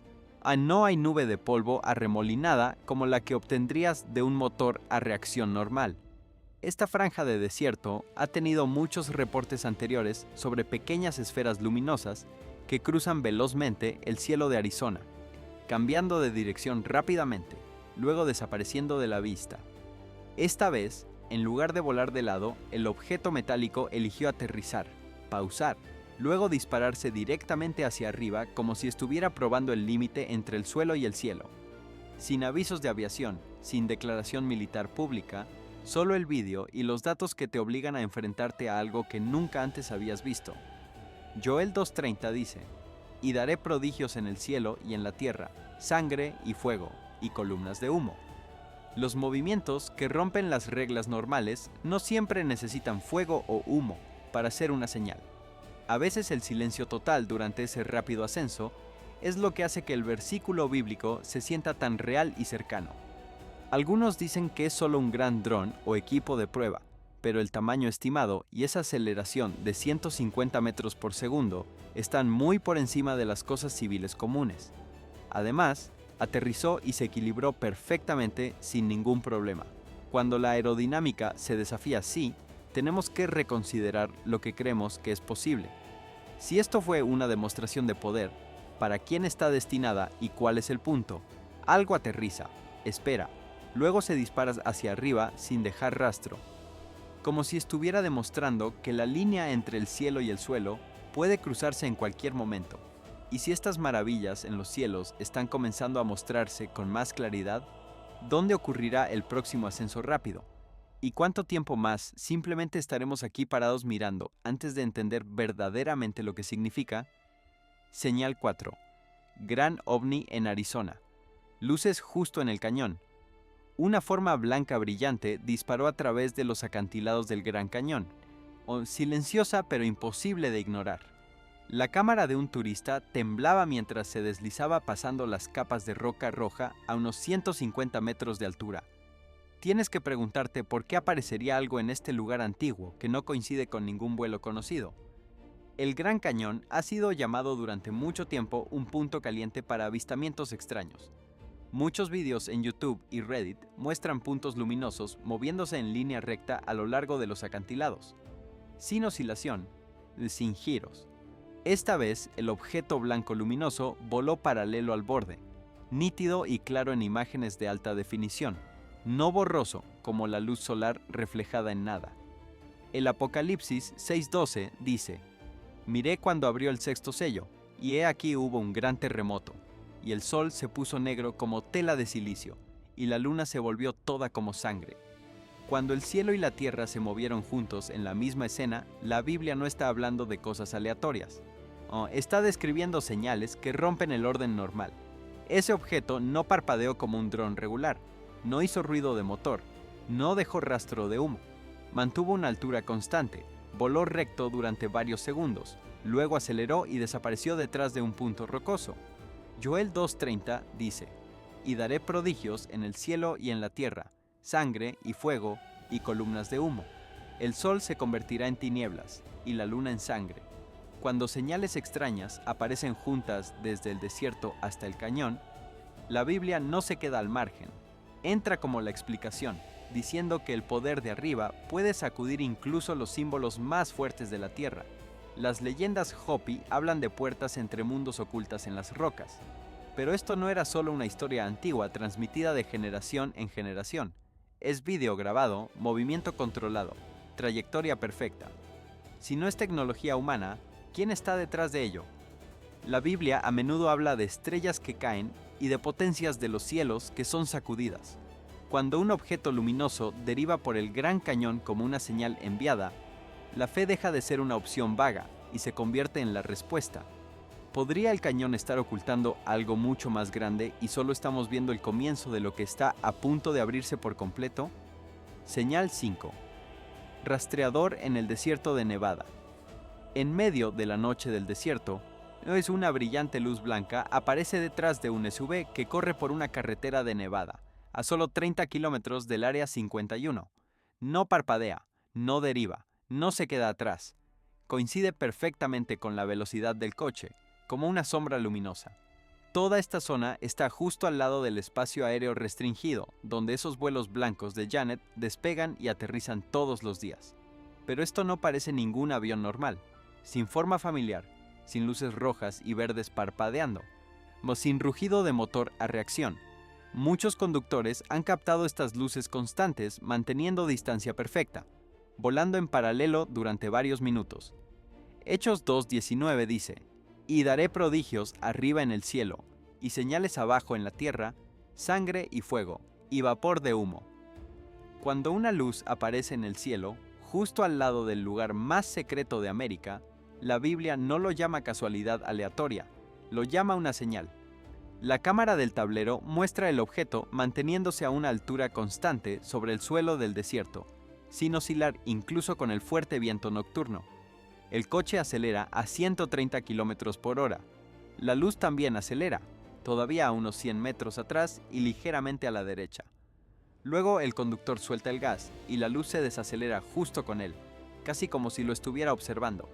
No hay nube de polvo arremolinada como la que obtendrías de un motor a reacción normal. Esta franja de desierto ha tenido muchos reportes anteriores sobre pequeñas esferas luminosas que cruzan velozmente el cielo de Arizona, cambiando de dirección rápidamente, luego desapareciendo de la vista. Esta vez, en lugar de volar de lado, el objeto metálico eligió aterrizar, pausar, luego dispararse directamente hacia arriba como si estuviera probando el límite entre el suelo y el cielo. Sin avisos de aviación, sin declaración militar pública, solo el vídeo y los datos que te obligan a enfrentarte a algo que nunca antes habías visto. Joel 2:30 dice: «Y daré prodigios en el cielo y en la tierra, sangre y fuego, y columnas de humo». Los movimientos que rompen las reglas normales no siempre necesitan fuego o humo para ser una señal. A veces el silencio total durante ese rápido ascenso Es lo que hace que el versículo bíblico se sienta tan real y cercano. Algunos dicen que es solo un gran dron o equipo de prueba, pero el tamaño estimado y esa aceleración de 150 metros por segundo están muy por encima de las cosas civiles comunes. Además, aterrizó y se equilibró perfectamente sin ningún problema. Cuando la aerodinámica se desafía así, tenemos que reconsiderar lo que creemos que es posible. Si esto fue una demostración de poder, ¿para quién está destinada y cuál es el punto? Algo aterriza, espera, luego se dispara hacia arriba sin dejar rastro, como si estuviera demostrando que la línea entre el cielo y el suelo puede cruzarse en cualquier momento. Y si estas maravillas en los cielos están comenzando a mostrarse con más claridad, ¿dónde ocurrirá el próximo ascenso rápido? ¿Y cuánto tiempo más simplemente estaremos aquí parados mirando antes de entender verdaderamente lo que significa? Señal 4. Gran ovni en Arizona. Luces justo en el cañón. Una forma blanca brillante disparó a través de los acantilados del Gran Cañón, silenciosa pero imposible de ignorar. La cámara de un turista temblaba mientras se deslizaba pasando las capas de roca roja a unos 150 metros de altura. Tienes que preguntarte por qué aparecería algo en este lugar antiguo que no coincide con ningún vuelo conocido. El Gran Cañón ha sido llamado durante mucho tiempo un punto caliente para avistamientos extraños. Muchos vídeos en YouTube y Reddit muestran puntos luminosos moviéndose en línea recta a lo largo de los acantilados, sin oscilación, sin giros. Esta vez, el objeto blanco luminoso voló paralelo al borde, nítido y claro en imágenes de alta definición, no borroso como la luz solar reflejada en nada. El Apocalipsis 6:12 dice: «Miré cuando abrió el sexto sello, y he aquí hubo un gran terremoto, y el sol se puso negro como tela de silicio, y la luna se volvió toda como sangre». Cuando el cielo y la tierra se movieron juntos en la misma escena, la Biblia no está hablando de cosas aleatorias. Está describiendo señales que rompen el orden normal. Ese objeto no parpadeó como un dron regular, no hizo ruido de motor, no dejó rastro de humo, mantuvo una altura constante, voló recto durante varios segundos, luego aceleró y desapareció detrás de un punto rocoso. Joel 2:30 dice: «Y daré prodigios en el cielo y en la tierra, sangre y fuego y columnas de humo. El sol se convertirá en tinieblas y la luna en sangre». Cuando señales extrañas aparecen juntas desde el desierto hasta el cañón, la Biblia no se queda al margen. Entra como la explicación, diciendo que el poder de arriba puede sacudir incluso los símbolos más fuertes de la tierra. Las leyendas Hopi hablan de puertas entre mundos ocultas en las rocas. Pero esto no era solo una historia antigua transmitida de generación en generación. Es vídeo grabado, movimiento controlado, trayectoria perfecta. Si no es tecnología humana, ¿quién está detrás de ello? La Biblia a menudo habla de estrellas que caen y de potencias de los cielos que son sacudidas. Cuando un objeto luminoso deriva por el Gran Cañón como una señal enviada, la fe deja de ser una opción vaga y se convierte en la respuesta. ¿Podría el cañón estar ocultando algo mucho más grande y solo estamos viendo el comienzo de lo que está a punto de abrirse por completo? Señal 5. Rastreador en el desierto de Nevada. En medio de la noche del desierto, una brillante luz blanca aparece detrás de un SUV que corre por una carretera de Nevada, a solo 30 kilómetros del Área 51. No parpadea, no deriva, no se queda atrás. Coincide perfectamente con la velocidad del coche, como una sombra luminosa. Toda esta zona está justo al lado del espacio aéreo restringido, donde esos vuelos blancos de Janet despegan y aterrizan todos los días. Pero esto no parece ningún avión normal, sin forma familiar, sin luces rojas y verdes parpadeando, sin rugido de motor a reacción. Muchos conductores han captado estas luces constantes manteniendo distancia perfecta, volando en paralelo durante varios minutos. Hechos 2:19 dice: «Y daré prodigios arriba en el cielo, y señales abajo en la tierra, sangre y fuego, y vapor de humo». Cuando una luz aparece en el cielo, justo al lado del lugar más secreto de América, la Biblia no lo llama casualidad aleatoria, lo llama una señal. La cámara del tablero muestra el objeto manteniéndose a una altura constante sobre el suelo del desierto, sin oscilar incluso con el fuerte viento nocturno. El coche acelera a 130 km por hora. La luz también acelera, todavía a unos 100 metros atrás y ligeramente a la derecha. Luego el conductor suelta el gas y la luz se desacelera justo con él, casi como si lo estuviera observando.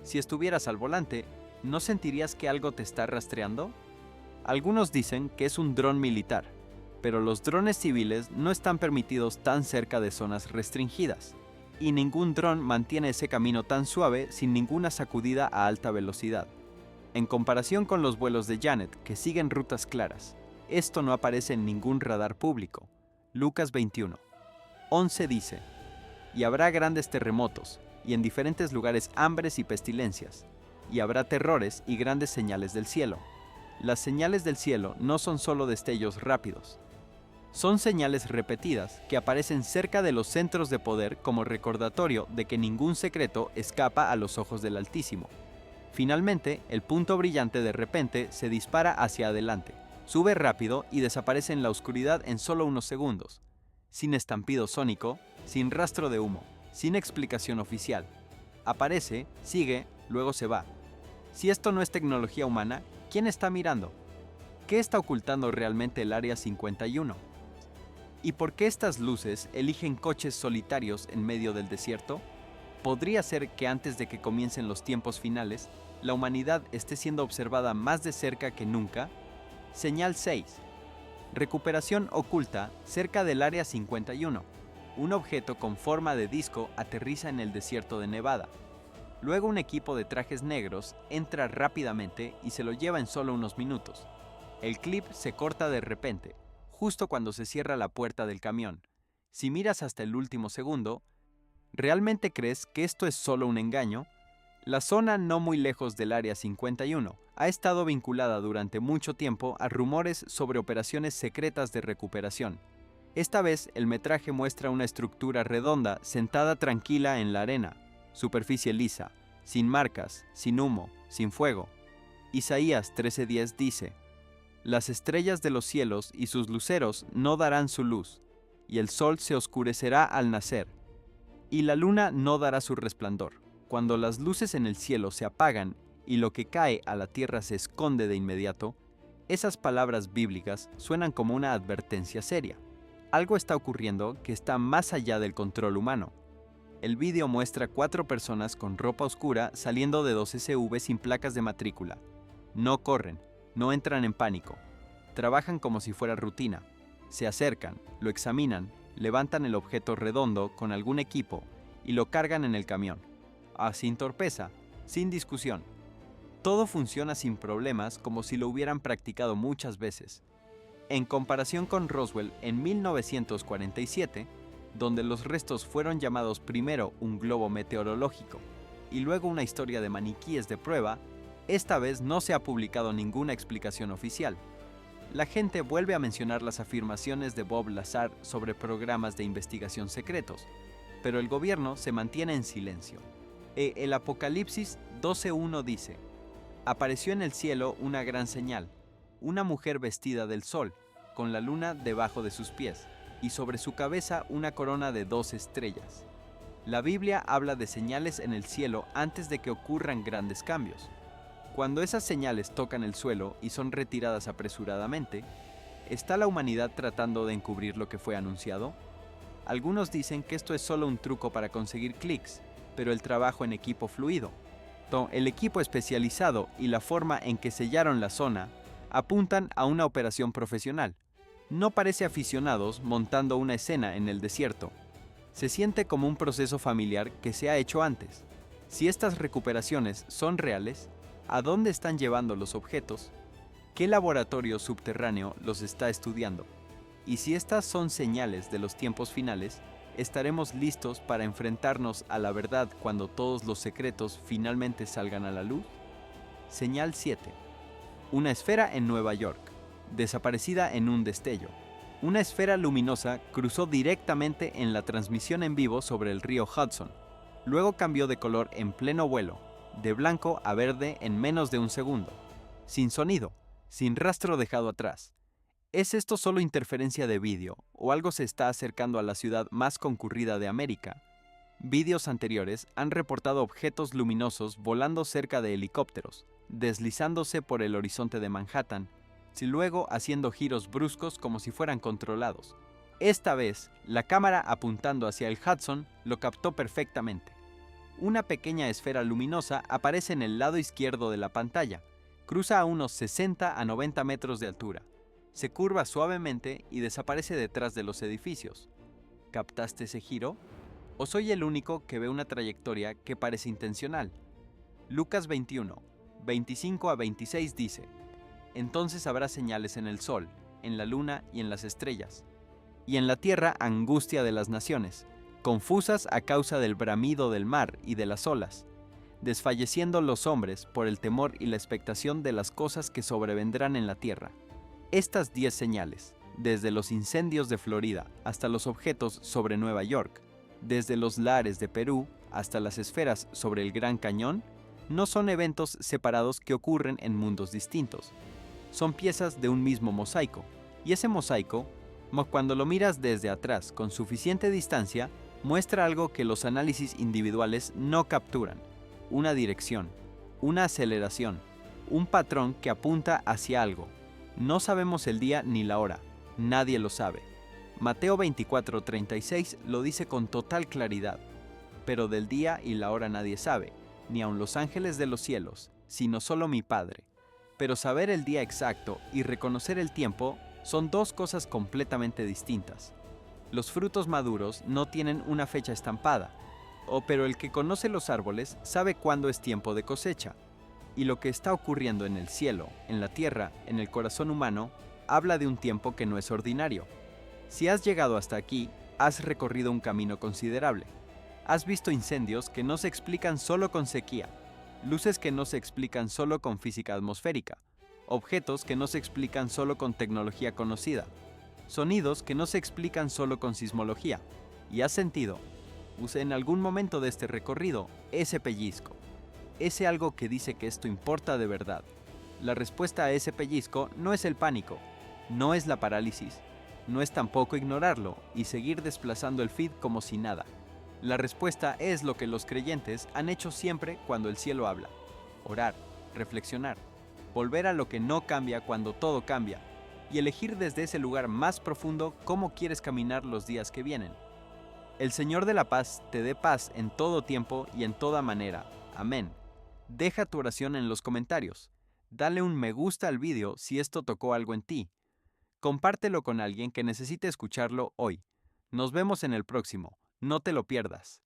Si estuvieras al volante, ¿no sentirías que algo te está rastreando? Algunos dicen que es un dron militar, pero los drones civiles no están permitidos tan cerca de zonas restringidas, y ningún dron mantiene ese camino tan suave sin ninguna sacudida a alta velocidad. En comparación con los vuelos de Janet, que siguen rutas claras, esto no aparece en ningún radar público. Lucas 21:11 dice: «Y habrá grandes terremotos, y en diferentes lugares hambres y pestilencias, y habrá terrores y grandes señales del cielo». Las señales del cielo no son solo destellos rápidos. Son señales repetidas que aparecen cerca de los centros de poder como recordatorio de que ningún secreto escapa a los ojos del Altísimo. Finalmente, el punto brillante de repente se dispara hacia adelante, sube rápido y desaparece en la oscuridad en solo unos segundos, sin estampido sónico, sin rastro de humo, sin explicación oficial. Aparece, sigue, luego se va. Si esto no es tecnología humana, ¿quién está mirando? ¿Qué está ocultando realmente el Área 51? ¿Y por qué estas luces eligen coches solitarios en medio del desierto? ¿Podría ser que antes de que comiencen los tiempos finales, la humanidad esté siendo observada más de cerca que nunca? Señal 6. Recuperación oculta cerca del Área 51. Un objeto con forma de disco aterriza en el desierto de Nevada. Luego un equipo de trajes negros entra rápidamente y se lo lleva en solo unos minutos. El clip se corta de repente, justo cuando se cierra la puerta del camión. Si miras hasta el último segundo, ¿realmente crees que esto es solo un engaño? La zona no muy lejos del Área 51 ha estado vinculada durante mucho tiempo a rumores sobre operaciones secretas de recuperación. Esta vez el metraje muestra una estructura redonda sentada tranquila en la arena, superficie lisa, sin marcas, sin humo, sin fuego. Isaías 13:10 dice: «Las estrellas de los cielos y sus luceros no darán su luz, y el sol se oscurecerá al nacer, y la luna no dará su resplandor». Cuando las luces en el cielo se apagan y lo que cae a la tierra se esconde de inmediato, esas palabras bíblicas suenan como una advertencia seria. Algo está ocurriendo que está más allá del control humano. El vídeo muestra 4 personas con ropa oscura saliendo de 2 SUV sin placas de matrícula. No corren, no entran en pánico. Trabajan como si fuera rutina. Se acercan, lo examinan, levantan el objeto redondo con algún equipo y lo cargan en el camión. Sin torpeza, sin discusión. Todo funciona sin problemas, como si lo hubieran practicado muchas veces. En comparación con Roswell en 1947, donde los restos fueron llamados primero un globo meteorológico y luego una historia de maniquíes de prueba, esta vez no se ha publicado ninguna explicación oficial. La gente vuelve a mencionar las afirmaciones de Bob Lazar sobre programas de investigación secretos, pero el gobierno se mantiene en silencio. El Apocalipsis 12:1 dice: «Apareció en el cielo una gran señal, una mujer vestida del sol, con la luna debajo de sus pies, y sobre su cabeza una corona de 2 estrellas». La Biblia habla de señales en el cielo antes de que ocurran grandes cambios. Cuando esas señales tocan el suelo y son retiradas apresuradamente, ¿está la humanidad tratando de encubrir lo que fue anunciado? Algunos dicen que esto es solo un truco para conseguir clics, pero el trabajo en equipo fluido, el equipo especializado y la forma en que sellaron la zona apuntan a una operación profesional. No parece aficionados montando una escena en el desierto. Se siente como un proceso familiar que se ha hecho antes. Si estas recuperaciones son reales, ¿a dónde están llevando los objetos? ¿Qué laboratorio subterráneo los está estudiando? Y si estas son señales de los tiempos finales, ¿estaremos listos para enfrentarnos a la verdad cuando todos los secretos finalmente salgan a la luz? Señal 7. Una esfera en Nueva York, desaparecida en un destello. Una esfera luminosa cruzó directamente en la transmisión en vivo sobre el río Hudson. Luego cambió de color en pleno vuelo, de blanco a verde en menos de un segundo. Sin sonido, sin rastro dejado atrás. ¿Es esto solo interferencia de vídeo o algo se está acercando a la ciudad más concurrida de América? Vídeos anteriores han reportado objetos luminosos volando cerca de helicópteros, deslizándose por el horizonte de Manhattan, y luego haciendo giros bruscos como si fueran controlados. Esta vez, la cámara apuntando hacia el Hudson lo captó perfectamente. Una pequeña esfera luminosa aparece en el lado izquierdo de la pantalla, cruza a unos 60 a 90 metros de altura, se curva suavemente y desaparece detrás de los edificios. ¿Captaste ese giro? ¿O soy el único que ve una trayectoria que parece intencional? Lucas 21, 25 a 26 dice: Entonces habrá señales en el sol, en la luna y en las estrellas, y en la tierra angustia de las naciones, confusas a causa del bramido del mar y de las olas, desfalleciendo los hombres por el temor y la expectación de las cosas que sobrevendrán en la tierra. Estas 10 señales, desde los incendios de Florida hasta los objetos sobre Nueva York, desde los lares de Perú hasta las esferas sobre el Gran Cañón, no son eventos separados que ocurren en mundos distintos. Son piezas de un mismo mosaico, y ese mosaico, cuando lo miras desde atrás con suficiente distancia, muestra algo que los análisis individuales no capturan: una dirección, una aceleración, un patrón que apunta hacia algo. No sabemos el día ni la hora, nadie lo sabe. Mateo 24:36 lo dice con total claridad: pero del día y la hora nadie sabe, ni aun los ángeles de los cielos, sino solo mi Padre. Pero saber el día exacto y reconocer el tiempo son dos cosas completamente distintas. Los frutos maduros no tienen una fecha estampada, pero el que conoce los árboles sabe cuándo es tiempo de cosecha. Y lo que está ocurriendo en el cielo, en la tierra, en el corazón humano, habla de un tiempo que no es ordinario. Si has llegado hasta aquí, has recorrido un camino considerable. Has visto incendios que no se explican solo con sequía, luces que no se explican solo con física atmosférica, objetos que no se explican solo con tecnología conocida, sonidos que no se explican solo con sismología, y has sentido, en algún momento de este recorrido, ese pellizco, ese algo que dice que esto importa de verdad. La respuesta a ese pellizco no es el pánico, no es la parálisis, no es tampoco ignorarlo y seguir desplazando el feed como si nada. La respuesta es lo que los creyentes han hecho siempre cuando el cielo habla: orar, reflexionar, volver a lo que no cambia cuando todo cambia, y elegir desde ese lugar más profundo cómo quieres caminar los días que vienen. El Señor de la paz te dé paz en todo tiempo y en toda manera. Amén. Deja tu oración en los comentarios. Dale un me gusta al vídeo si esto tocó algo en ti. Compártelo con alguien que necesite escucharlo hoy. Nos vemos en el próximo. No te lo pierdas.